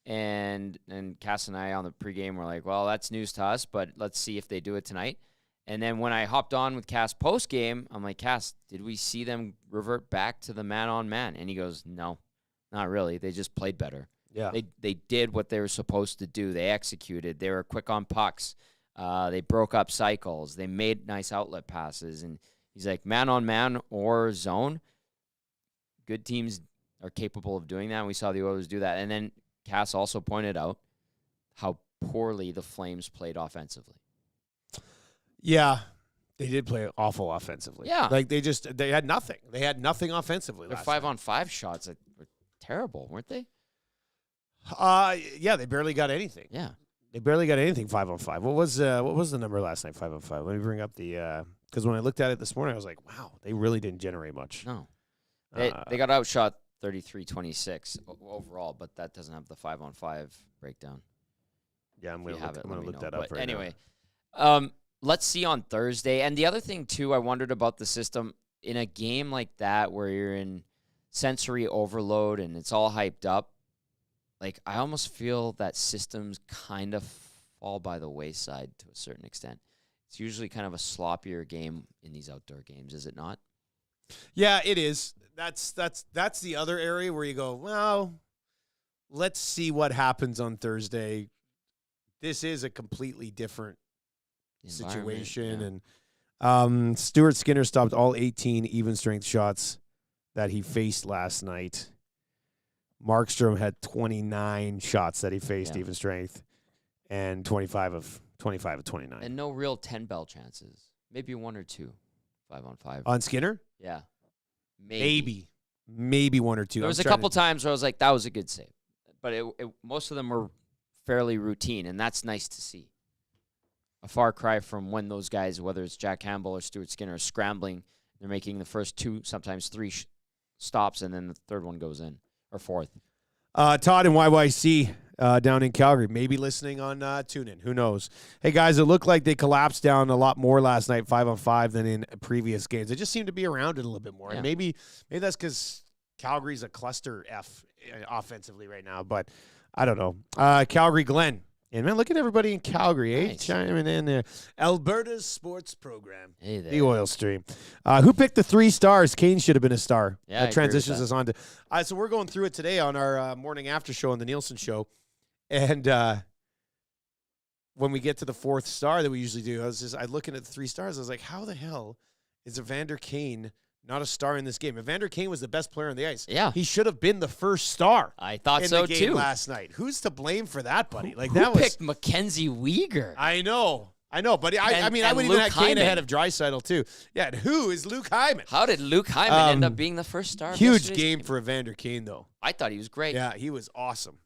And Cass and I on the pregame were like, well, that's news to us, but let's see if they do it tonight. And then when I hopped on with Cass postgame, I'm like, Cass, did we see them revert back to the man-on-man? And he goes, no, not really. They just played better. Yeah. They did what they were supposed to do. They executed. They were quick on pucks. They broke up cycles. They made nice outlet passes. And he's like, man-on-man or zone, good teams are capable of doing that. And we saw the Oilers do that. And then Cass also pointed out how poorly the Flames played offensively. Yeah, they did play awful offensively. Yeah. Like, they had nothing. They had nothing offensively Their last night. 5-on-5 shots were terrible, weren't they? Yeah, they barely got anything. Yeah. They barely got anything 5-on-5. What was the number last night, 5-on-5? Let me bring up the because when I looked at it this morning, I was like, wow, they really didn't generate much. No. They got outshot 33-26 overall, but that doesn't have the 5-on-5 breakdown. Yeah, I'm going to look that up up right anyway, now. let's see on Thursday. And the other thing, too, I wondered about the system. In a game like that where you're in sensory overload and it's all hyped up, like, I almost feel that systems kind of fall by the wayside to a certain extent. It's usually kind of a sloppier game in these outdoor games, is it not? Yeah, it is. That's the other area where you go, well, let's see what happens on Thursday. This is a completely different situation. Yeah. And Stuart Skinner stopped all 18 even strength shots that he faced last night. Markstrom had 29 shots that he faced even strength, and 25 of 29. And no real 10-bell chances. Maybe 1 or 2 5-on-5. On Skinner? Yeah. Maybe 1 or 2. There was a couple times where I was like, that was a good save. But most of them were fairly routine, and that's nice to see. A far cry from when those guys, whether it's Jack Campbell or Stuart Skinner, are scrambling. They're making the first 2, sometimes 3 stops, and then the third one goes in, or fourth. Todd and YYC down in Calgary, maybe listening on TuneIn. Who knows? Hey, guys, it looked like they collapsed down a lot more last night, 5-on-5, than in previous games. They just seemed to be around it a little bit more. Yeah. And maybe that's because Calgary's a cluster F offensively right now, but I don't know. Calgary Glenn. And, man, look at everybody in Calgary, eh? Nice. Chiming in there. Alberta's sports program. Hey there. The Oil Stream. Who picked the 3 stars? Kane should have been a star. Yeah, That transitions us on to. So we're going through it today on our morning after show on the Nielson Show. And when we get to the 4th star that we usually do, I looking at the 3 stars. I was like, how the hell is Evander Kane not a star in this game? Evander Kane was the best player on the ice. Yeah. He should have been the first star. I thought in so, the game too. last night. Who's to blame for that, buddy? Who picked Mackenzie Weegar? I know, but I would and even Luke have Kane Hyman. ahead of Draisaitl too. Yeah, and who is Luke Hyman? How did Luke Hyman end up being the first star? of Huge yesterday's game for Evander Kane, though. I thought he was great. Yeah, he was awesome.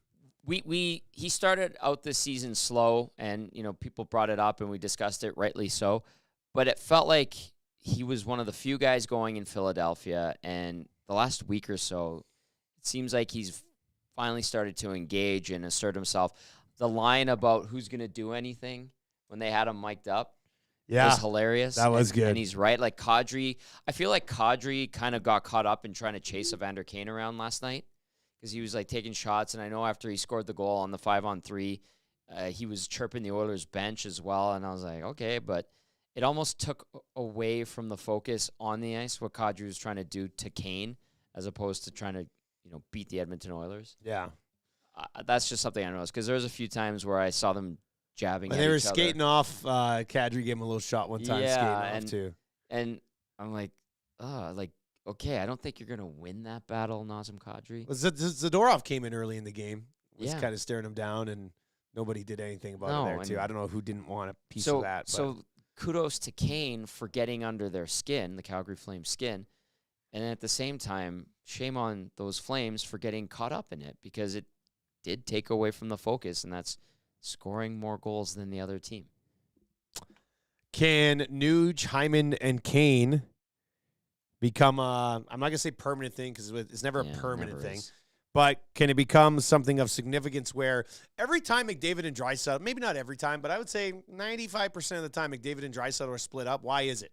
He started out this season slow, and people brought it up and we discussed it, rightly so. But it felt like he was one of the few guys going in Philadelphia, and the last week or so, it seems like he's finally started to engage and assert himself. The line about who's going to do anything when they had him mic'd up was hilarious. That was good. And he's right. Like Kadri, I feel like Kadri kind of got caught up in trying to chase Evander Kane around last night because he was like taking shots, and I know after he scored the goal on the 5-on-3, he was chirping the Oilers bench as well, and I was like, okay, but it almost took away from the focus on the ice what Kadri was trying to do to Kane as opposed to trying to, beat the Edmonton Oilers. Yeah. That's just something I noticed because there was a few times where I saw them jabbing When at they were each other. skating off, Kadri gave him a little shot one time, skating off too. And I'm like, okay, I don't think you're going to win that battle, Nazem Kadri. Well, Zadorov came in early in the game. Was Yeah. kind of staring him down, and nobody did anything about No, it there, too. and I don't know who didn't want a piece of that. But. So kudos to Kane for getting under their skin, the Calgary Flames skin. And at the same time, shame on those Flames for getting caught up in it because it did take away from the focus, and that's scoring more goals than the other team. Can Nuge, Hyman, and Kane become I'm not going to say permanent thing because it's never a permanent thing. Is. But can it become something of significance where every time McDavid and Draisaitl, maybe not every time, but I would say 95% of the time McDavid and Draisaitl are split up. Why is it?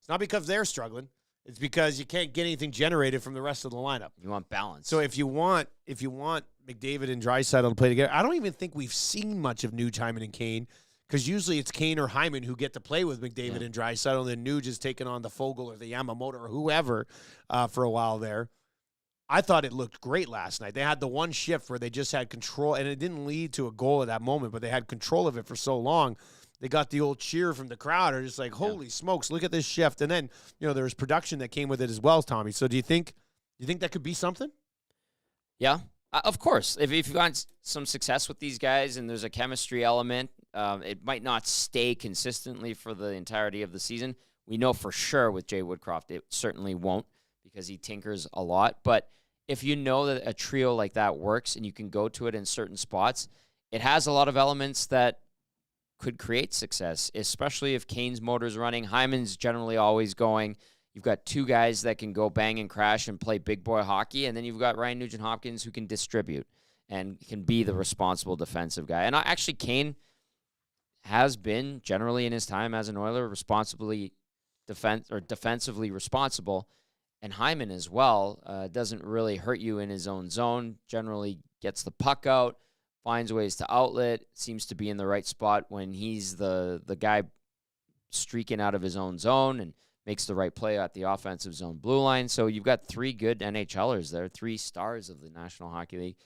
It's not because they're struggling. It's because you can't get anything generated from the rest of the lineup. You want balance. So if you want McDavid and Draisaitl to play together, I don't even think we've seen much of Nuge, Hyman, and Kane, because usually it's Kane or Hyman who get to play with McDavid and Draisaitl, and then Nuge is taking on the Fogle or the Yamamoto or whoever for a while there. I thought it looked great last night. They had the one shift where they just had control, and it didn't lead to a goal at that moment, but they had control of it for so long. They got the old cheer from the crowd. They're just like, holy smokes, look at this shift. And then, there was production that came with it as well, Tommy. So do you think that could be something? Yeah, of course. If you've got some success with these guys and there's a chemistry element, it might not stay consistently for the entirety of the season. We know for sure with Jay Woodcroft, it certainly won't because he tinkers a lot. But if you know that a trio like that works and you can go to it in certain spots, it has a lot of elements that could create success, especially if Kane's motor's running. Hyman's generally always going. You've got two guys that can go bang and crash and play big boy hockey, and then you've got Ryan Nugent-Hopkins who can distribute and can be the responsible defensive guy. And actually, Kane has been, generally in his time as an Oiler, defensively responsible, and Hyman as well doesn't really hurt you in his own zone, generally gets the puck out, finds ways to outlet, seems to be in the right spot when he's the guy streaking out of his own zone and makes the right play at the offensive zone blue line. So you've got three good NHLers there, 3 stars of the National Hockey League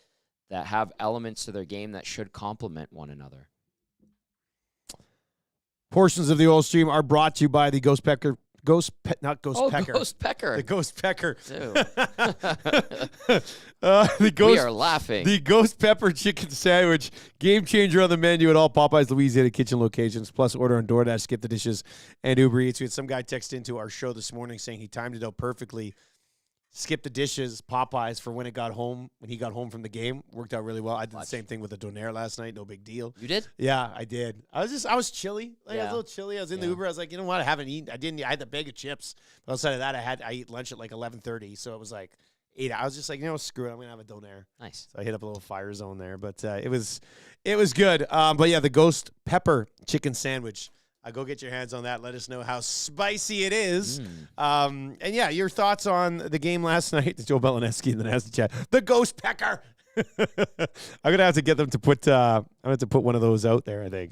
that have elements to their game that should complement one another. Portions of the Oil Stream are brought to you by the Ghost Pecker. Ghost Pecker. Ghost Pecker. The Ghost Pecker. We are laughing. The Ghost Pepper Chicken Sandwich, game changer on the menu at all Popeyes Louisiana kitchen locations. Plus, order on DoorDash, Skip the Dishes, and Uber Eats. We had some guy text into our show this morning saying he timed it out perfectly. Skip the Dishes, Popeyes for when he got home from the game. Worked out really well. I did the same thing with the Donaire last night. No big deal. You did? Yeah, I did. I was chilly. I was a little chilly. I was in the Uber. I was like, you know what? I haven't eaten. I had the bag of chips. But outside of that, I eat lunch at like 11:30. So it was like 8. I was just like, screw it. I'm gonna have a Donaire. Nice. So I hit up a little fire zone there, but it was good. But yeah, the Ghost Pepper Chicken Sandwich. Go get your hands on that. Let us know how spicy it is. And yeah, your thoughts on the game last night. Joe Belineski in the nasty chat. The Ghost Pecker. I'm gonna have to get them to put. I'm gonna have to put one of those out there, I think.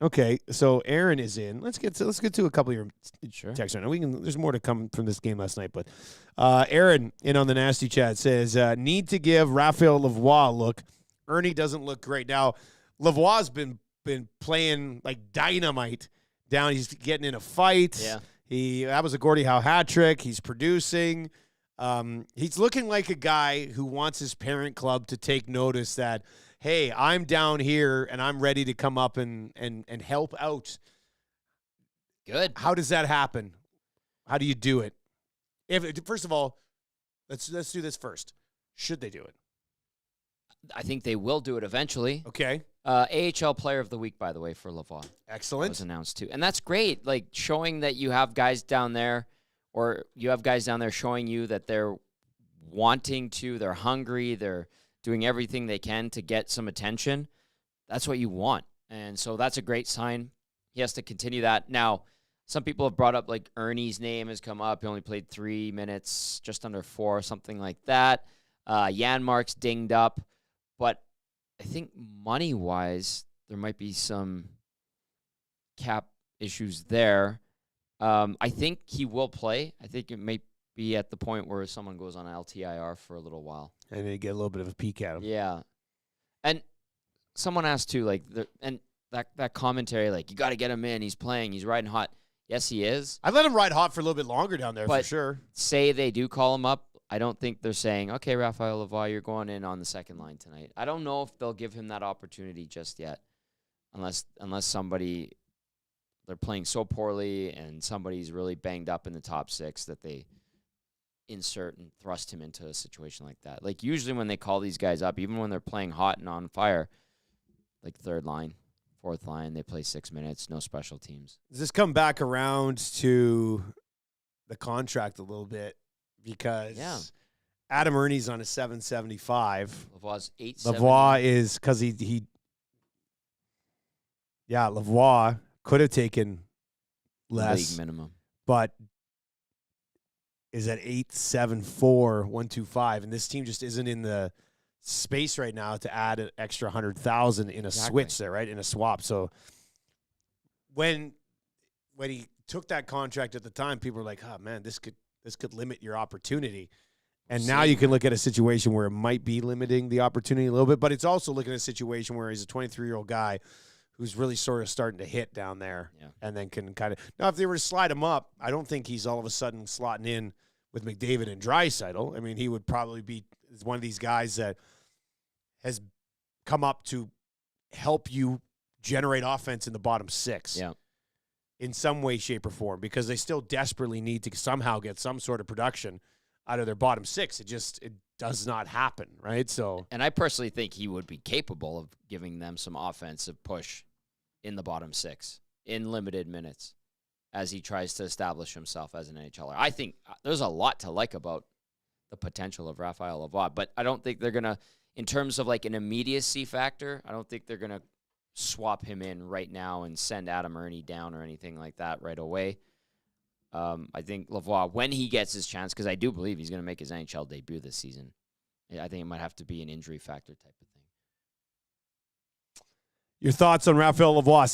Okay, so Aaron is in. Let's get to a couple of your texts right now. There's more to come from this game last night, but Aaron in on the nasty chat says need to give Raphael Lavoie a look. Ernie doesn't look great. Now, Lavoie's been playing like dynamite down. He's getting in a fight. Yeah. That was a Gordie Howe hat trick. He's producing. He's looking like a guy who wants his parent club to take notice that, hey, I'm down here and I'm ready to come up and help out. Good. How does that happen? How do you do it? First of all, let's do this first. Should they do it? I think they will do it eventually. Okay. AHL Player of the Week, by the way, for Lavoie. Excellent. That was announced too. And that's great, like showing that you have guys down there, or you have guys down there showing you that they're wanting to, they're hungry, they're doing everything they can to get some attention. That's what you want. And so that's a great sign. He has to continue that. Now, some people have brought up, like, Ernie's name has come up. He only played 3 minutes, just under 4, something like that. Janmark's dinged up. But I think money-wise, there might be some cap issues there. I think he will play. I think it may be at the point where someone goes on LTIR for a little while. And they get a little bit of a peek at him. Yeah. And someone asked, too, like, that commentary, like, you got to get him in. He's playing. He's riding hot. Yes, he is. I'd let him ride hot for a little bit longer down there, for sure. Say they do call him up. I don't think they're saying, okay, Raphael Lavoie, you're going in on the second line tonight. I don't know if they'll give him that opportunity just yet, unless they're playing so poorly and somebody's really banged up in the top 6 that they insert and thrust him into a situation like that. Like, usually when they call these guys up, even when they're playing hot and on fire, like third line, fourth line, they play 6 minutes, no special teams. Does this come back around to the contract a little bit? Because Adam Ernie's on a 775. Lavoie's 870. Lavoie is because he Yeah, Lavoie could have taken less. League minimum. But is at 874, 125, and this team just isn't in the space right now to add an extra 100,000 in a switch there, right? In a swap. So when he took that contract at the time, people were like, "Oh man, this could limit your opportunity." And now you can look at a situation where it might be limiting the opportunity a little bit, but it's also looking at a situation where he's a 23-year-old guy who's really sort of starting to hit down there, and then can kind of now if they were to slide him up, I don't think he's all of a sudden slotting in with McDavid and Draisaitl. I mean, he would probably be one of these guys that has come up to help you generate offense in the bottom six in some way, shape, or form, because they still desperately need to somehow get some sort of production out of their bottom six. It does not happen, right? So, and I personally think he would be capable of giving them some offensive push in the bottom six in limited minutes as he tries to establish himself as an NHLer. I think there's a lot to like about the potential of Raphael Lavoie, but I don't think they're going to, in terms of like an immediacy factor, I don't think they're going to swap him in right now and send Adam Ernie down or anything like that right away. I think Lavoie, when he gets his chance, because I do believe he's going to make his NHL debut this season, I think it might have to be an injury factor type of thing. Your thoughts on Raphael Lavoie,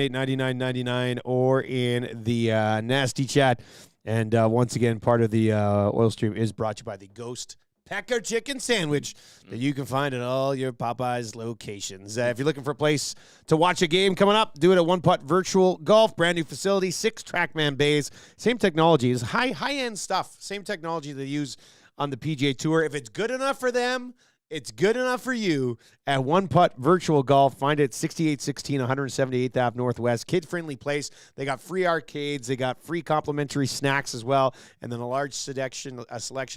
780-218-9999, or in the Nasty Chat. And once again, part of the Oil Stream is brought to you by the Ghost Pecker Chicken Sandwich that you can find at all your Popeyes locations. If you're looking for a place to watch a game coming up, do it at One Putt Virtual Golf. Brand new facility, 6 TrackMan bays. Same technology. It's high-end stuff. Same technology they use on the PGA Tour. If it's good enough for them, it's good enough for you at One Putt Virtual Golf. Find it at 6816 178th Ave Northwest. Kid-friendly place. They got free arcades. They got free complimentary snacks as well. And then a large selection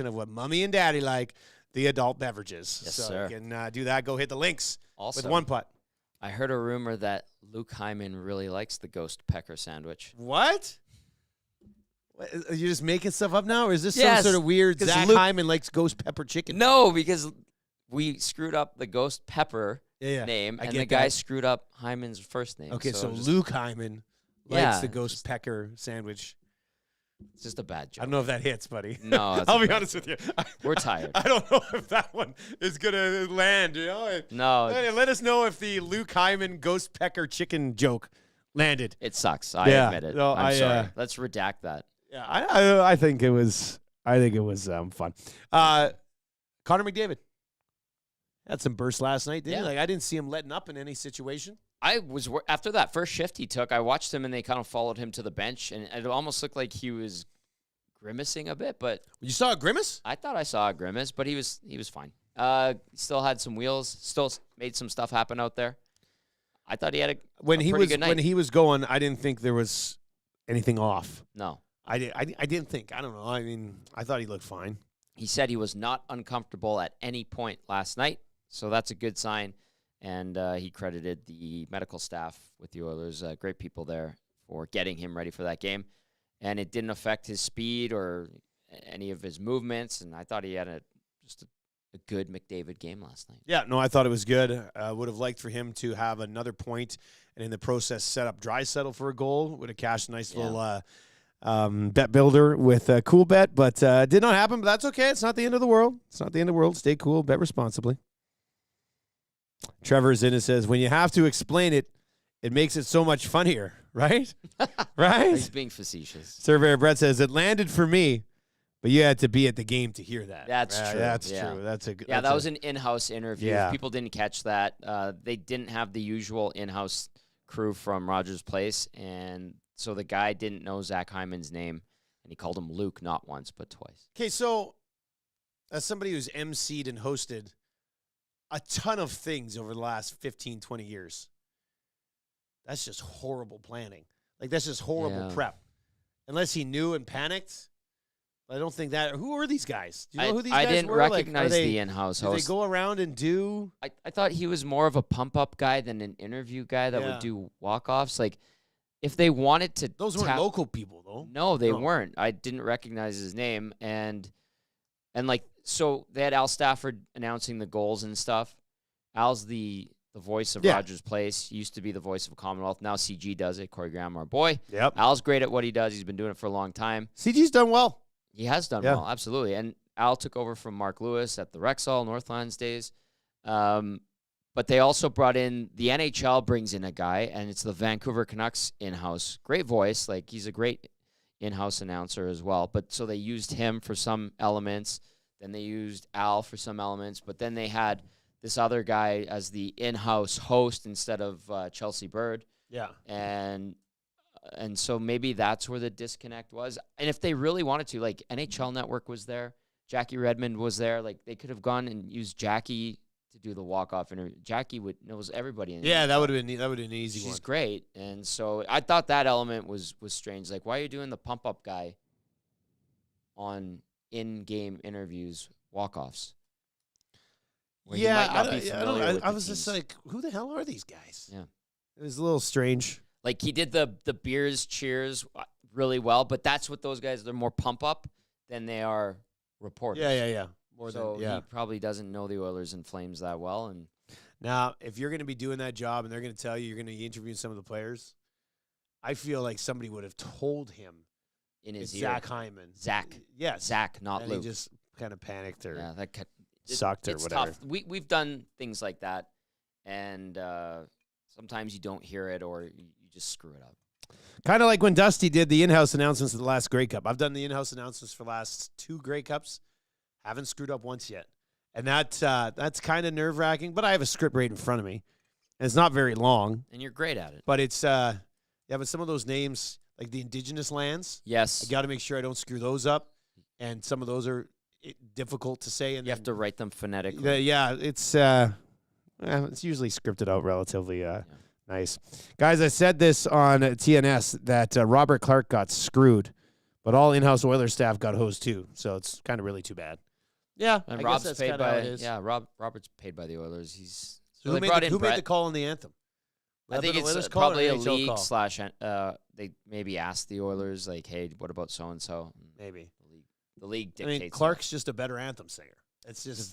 of what mommy and daddy like, the adult beverages. Yes, so sir. You can do that. Go hit the links Also, with One Putt. I heard a rumor that Luke Hyman really likes the Ghost Pecker sandwich. What? Are you just making stuff up now? Or is this Yes, some sort of weird Zach Hyman likes ghost pepper chicken? No, because we screwed up the Ghost Pepper name, and the guy screwed up Hyman's first name. Okay, so Luke Hyman likes the Ghost Pecker sandwich. It's just a bad joke. I don't know if that hits, buddy. No, I'll be honest with you. We're tired. I don't know if that one is going to land. You know? No. Let us know if the Luke Hyman Ghost Pecker chicken joke landed. It sucks. I admit it. No, I'm sorry. Let's redact that. Yeah, I think it was. I think it was fun. Connor McDavid had some bursts last night, didn't he? Like, I didn't see him letting up in any situation. I was after that first shift he took. I watched him, and they kind of followed him to the bench, and it almost looked like he was grimacing a bit. But you saw a grimace? I thought I saw a grimace, but he was fine. Still had some wheels. Still made some stuff happen out there. I thought he had a pretty good night. When he was going, I didn't think there was anything off. No, I didn't think. I don't know. I mean, I thought he looked fine. He said he was not uncomfortable at any point last night, so that's a good sign. And he credited the medical staff with the Oilers, great people there, for getting him ready for that game. And it didn't affect his speed or any of his movements. And I thought he had just a good McDavid game last night. Yeah, no, I thought it was good. Would have liked for him to have another point, and in the process set up Draisaitl for a goal. Would have cashed a nice little bet builder with a cool bet, but did not happen. But that's okay. It's not the end of the world. It's not the end of the world. Stay cool. Bet responsibly. Trevor's in and says, when you have to explain it, it makes it so much funnier, right? Right? He's being facetious. Surveyor Brett says, it landed for me, but you had to be at the game to hear that. That's true. That's true. That's a good. Yeah, that was an in-house interview. Yeah. If people didn't catch that, they didn't have the usual in-house crew from Rogers Place, and so the guy didn't know Zach Hyman's name, and he called him Luke not once but twice. Okay, so as somebody who's emceed and hosted a ton of things over the last 15, 20 years, that's just horrible planning. Like, that's just horrible prep. Unless he knew and panicked. I don't think that. Who are these guys? Do you know who these guys were? I didn't recognize the in-house host. Did they go around and do? I thought he was more of a pump-up guy than an interview guy that would do walk-offs. Like, if they wanted to, those weren't local people, though. No, they weren't. I didn't recognize his name, and like, so they had Al Stafford announcing the goals and stuff. Al's the the voice of Yeah. Rogers Place. He used to be the voice of Commonwealth. Now CG does it. Corey Graham, our boy. Yep. Al's great at what he does. He's been doing it for a long time. CG's done well. He has done well, absolutely. And Al took over from Mark Lewis at the Rexall Northlands days. But they also brought in, the NHL brings in a guy, and it's the Vancouver Canucks in-house. Great voice. Like, he's a great in-house announcer as well. But so they used him for some elements. Then they used Al for some elements. But then they had this other guy as the in-house host instead of Chelsea Bird. Yeah. And so maybe that's where the disconnect was. And if they really wanted to, like, NHL Network was there. Jackie Redmond was there. Like, they could have gone and used Jackie to do the walk-off interview. Jackie knows everybody. That would have been an easy one. She's great. And so I thought that element was strange. Like, why are you doing the pump-up guy on in-game interviews, walk-offs? I was just like, who the hell are these guys? Yeah. It was a little strange. Like, he did the beers cheers really well, but that's what those guys, they're more pump-up than they are reporters. Yeah. He probably doesn't know the Oilers and Flames that well. And now, if you're going to be doing that job and they're going to tell you you're going to be interviewing some of the players, I feel like somebody would have told him in his ear. Zach Hyman. Zach. Yes. Zach, not and Luke. He just kind of panicked or sucked or it's whatever. Tough. We've done things like that, and sometimes you don't hear it or you just screw it up. Kind of like when Dusty did the in-house announcements of the last Grey Cup. I've done the in-house announcements for the last 2 Grey Cups. Haven't screwed up once yet. And that's kind of nerve-wracking, but I have a script right in front of me. And it's not very long. And you're great at it. But it's, but some of those names, like the indigenous lands, yes, I got to make sure I don't screw those up. And some of those are difficult to say. And you have to write them phonetically. It's usually scripted out relatively nice. Guys, I said this on TNS that Robert Clark got screwed, but all in-house Oilers staff got hosed too. So it's kind of really too bad. Yeah, and I Rob's guess that's paid kinda by. how it is. Yeah, Robert's paid by the Oilers. So who made the call on the anthem? I think it's probably a league / they maybe asked the Oilers, like, hey, what about so and so? Maybe the league dictates. I mean, Clark's just a better anthem singer. It's just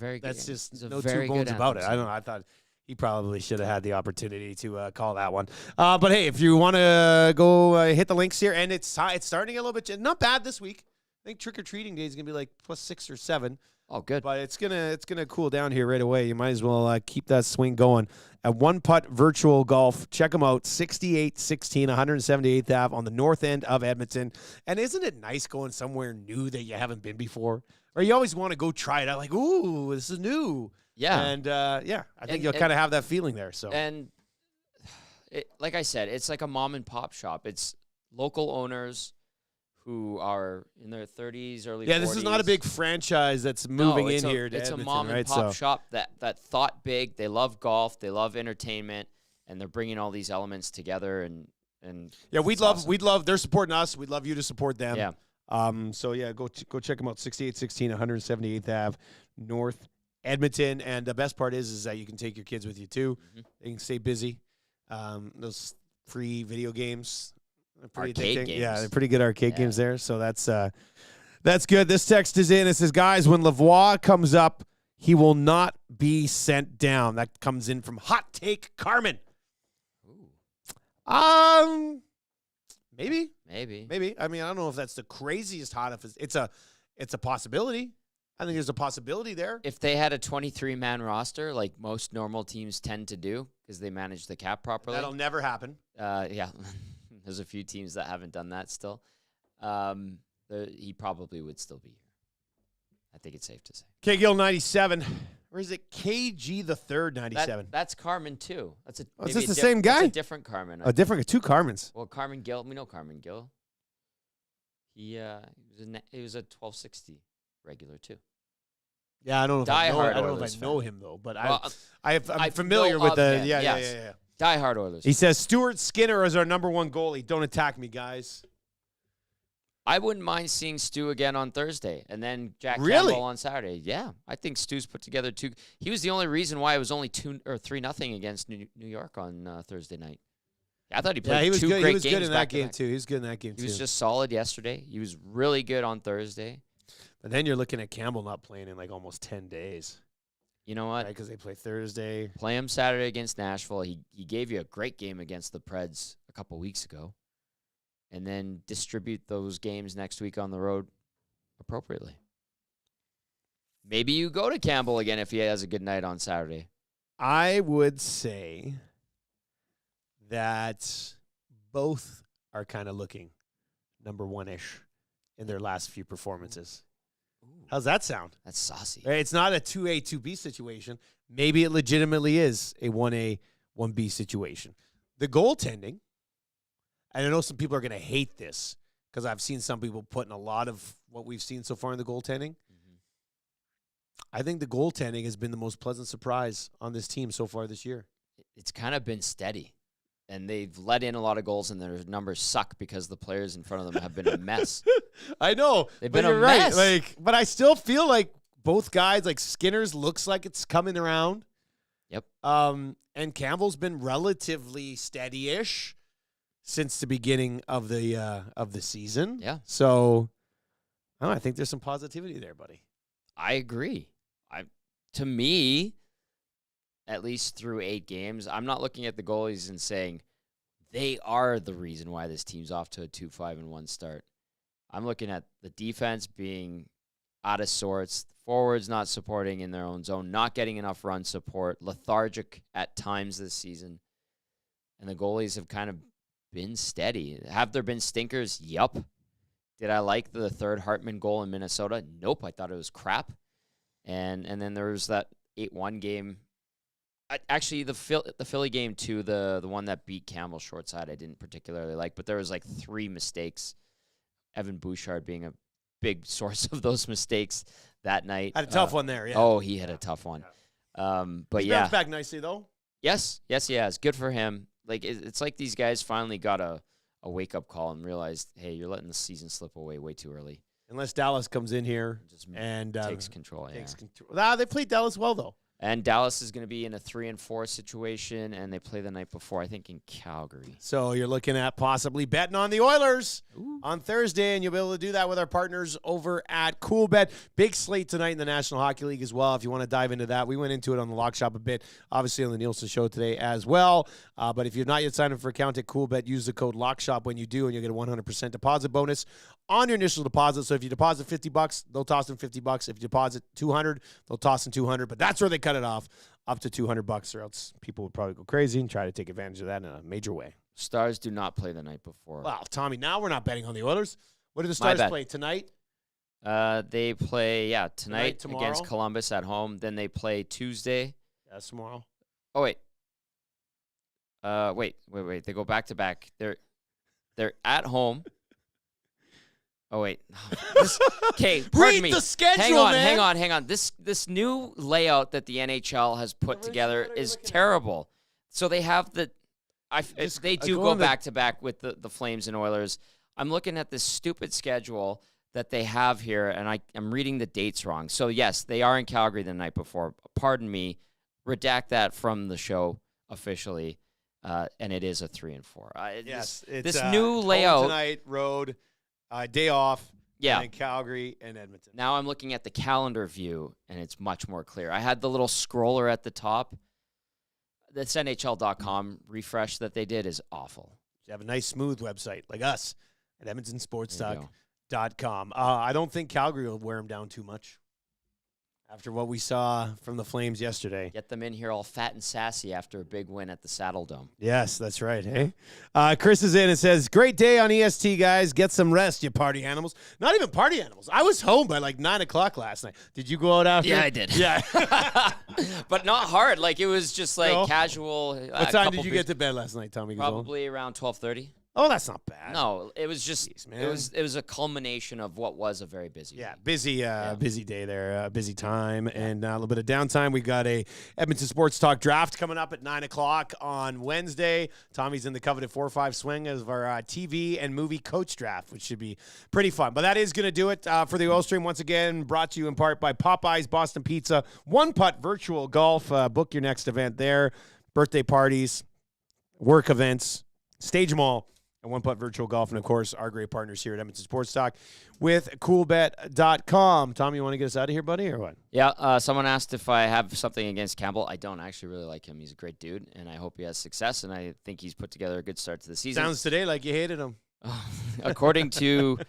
no two bones about it. I don't know. I thought he probably should have had the opportunity to call that one. But hey, if you want to go hit the links here, and it's starting a little bit. Not bad this week. I think trick or treating day is gonna be like +6 or 7. Oh, good. But it's gonna cool down here right away. You might as well keep that swing going. At One Putt Virtual Golf, check them out. 6816 178th Ave on the north end of Edmonton. And isn't it nice going somewhere new that you haven't been before? Or you always want to go try it out, like, ooh, this is new. Yeah. And I think you'll kind of have that feeling there. So like I said, it's like a mom and pop shop. It's local owners who are in their 30s, early 40s. Yeah, this is not a big franchise that's moving in here to It's Edmonton, a mom and right? pop shop that thought big. They love golf. They love entertainment. And they're bringing all these elements together. And yeah, we'd love, they're supporting us. We'd love you to support them. Yeah. So, yeah, go check them out. 6816 178th Ave, North Edmonton. And the best part is that you can take your kids with you, too. Mm-hmm. They can stay busy. Those free video games. Arcade games. Yeah, they're pretty good arcade games there. So that's good. This text is in. It says, guys, when Lavoie comes up, he will not be sent down. That comes in from Hot Take Carmen. Ooh. Maybe. I mean, I don't know if that's the craziest hot. It's a possibility. I think there's a possibility there. If they had a 23-man roster, like most normal teams tend to do, because they manage the cap properly. That'll never happen. Yeah. There's a few teams that haven't done that still. He probably would still be here. I think it's safe to say. K Gill 97. Or is it KG the Third 97? That's Carmen too. Is this the same guy? That's a different Carmen. Two Carmens. Well, Carmen Gill. We know Carmen Gill. He was a 1260 regular too. Yeah, I don't know. I don't know if I know him though, but I'm familiar with the. Yeah. Die-hard Oilers. He says, Stuart Skinner is our number 1 goalie. Don't attack me, guys. I wouldn't mind seeing Stu again on Thursday and then Jack Campbell on Saturday. Yeah, I think Stu's put together 2. He was the only reason why it was only 2 or 3-0 against New York on Thursday night. I thought he played 2 great games. He was good in that game, too. He was good in that game, too. He was just solid yesterday. He was really good on Thursday. But then you're looking at Campbell not playing in like almost 10 days. You know what? Because they play Thursday. Play him Saturday against Nashville. He gave you a great game against the Preds a couple weeks ago. And then distribute those games next week on the road appropriately. Maybe you go to Campbell again if he has a good night on Saturday. I would say that both are kind of looking number one-ish in their last few performances. Ooh. How's that sound? That's saucy. It's not a 2A, 2B situation. Maybe it legitimately is a 1A, 1B situation. The goaltending, and I know some people are going to hate this because I've seen some people putting a lot of what we've seen so far in the goaltending. I think the goaltending has been the most pleasant surprise on this team so far this year. It's kind of been steady. And they've let in a lot of goals, and their numbers suck because the players in front of them have been a mess. I know. They've been a you're mess. Right. But I still feel like both guys, like Skinner's looks like it's coming around. Yep. And Campbell's been relatively steady-ish since the beginning of the season. Yeah. So I think there's some positivity there, buddy. I agree. To me, at least through 8 games, I'm not looking at the goalies and saying they are the reason why this team's off to a 2-5-1 start. I'm looking at the defense being out of sorts, forwards not supporting in their own zone, not getting enough run support, lethargic at times this season, and the goalies have kind of been steady. Have there been stinkers? Yup. Did I like the third Hartman goal in Minnesota? Nope. I thought it was crap. And then there was that 8-1 game. Actually, the Philly game, too, the one that beat Campbell short side, I didn't particularly like. But there was like 3 mistakes. Evan Bouchard being a big source of those mistakes that night. Had a tough one there, yeah. Oh, he had a tough one. But He's yeah. bounced back nicely, though. Yes, he has. Good for him. Like it's like these guys finally got a wake-up call and realized, hey, you're letting the season slip away way too early. Unless Dallas comes in here and takes control. They played Dallas well, though. And Dallas is going to be in a 3-4 situation, and they play the night before, I think, in Calgary. So you're looking at possibly betting on the Oilers on Thursday, and you'll be able to do that with our partners over at CoolBet. Big slate tonight in the National Hockey League as well, if you want to dive into that. We went into it on the Lock Shop a bit, obviously on the Nielsen Show today as well. But if you've not yet signed up for an account at CoolBet, use the code LOCKSHOP when you do, and you'll get a 100% deposit bonus on your initial deposit. So if you deposit $50, they'll toss in $50. If you deposit $200, they'll toss in $200. But that's where they cut it off, up to $200, or else people would probably go crazy and try to take advantage of that in a major way. Stars do not play the night before. Well, Tommy, now we're not betting on the Oilers. What do the Stars play tonight? They play tonight tomorrow? Against Columbus at home. Then they play Tuesday. Yes, tomorrow. Oh wait. Wait. They go back to back. They're at home. Oh wait. Okay, pardon me. Read the schedule, Hang on. This new layout that the NHL has put together is terrible. So they have they do go back to back with the Flames and Oilers. I'm looking at this stupid schedule that they have here, and I'm reading the dates wrong. So yes, they are in Calgary the night before. Pardon me. Redact that from the show officially. And it is a 3-4. Yes, this new layout tonight, road, day off. Yeah, in Calgary and Edmonton. Now I'm looking at the calendar view, and it's much more clear. I had the little scroller at the top. This NHL.com refresh that they did is awful. You have a nice, smooth website like us at EdmontonSportsTalk.com. I don't think Calgary will wear them down too much. After what we saw from the Flames yesterday. Get them in here all fat and sassy after a big win at the Saddle Dome. Yes, that's right. Hey, Chris is in and says, great day on EST, guys. Get some rest, you party animals. Not even party animals. I was home by like 9 o'clock last night. Did you go out after? Yeah, I did. Yeah. But not hard. Like, it was just like casual. What time did you get to bed last night, Tommy? Probably around 12:30. Oh, that's not bad. No, it was just it was a culmination of what was a very busy week. Busy day there, busy time, and a little bit of downtime. We got a Edmonton Sports Talk draft coming up at 9 o'clock on Wednesday. Tommy's in the coveted 4-5 swing as our TV and movie coach draft, which should be pretty fun. But that is going to do it for the Oil Stream. Once again, brought to you in part by Popeyes, Boston Pizza, One Putt Virtual Golf. Book your next event there. Birthday parties, work events, stage them all and One Putt Virtual Golf, and, of course, our great partners here at Edmonton Sports Talk with CoolBet.com. Tom, you want to get us out of here, buddy, or what? Yeah, someone asked if I have something against Campbell. I don't actually really like him. He's a great dude, and I hope he has success, and I think he's put together a good start to the season. Sounds today like you hated him. According to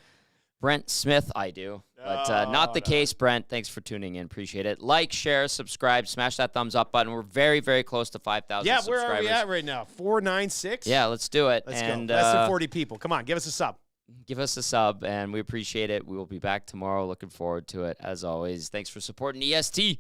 Brent Smith, I do. But not the case, Brent. Thanks for tuning in. Appreciate it. Like, share, subscribe, smash that thumbs up button. We're very, very close to 5,000 subscribers. Yeah, where are we at right now? 496? Yeah, let's do it. Let's go. Less than 40 people. Come on, give us a sub. Give us a sub, and we appreciate it. We will be back tomorrow. Looking forward to it, as always. Thanks for supporting EST.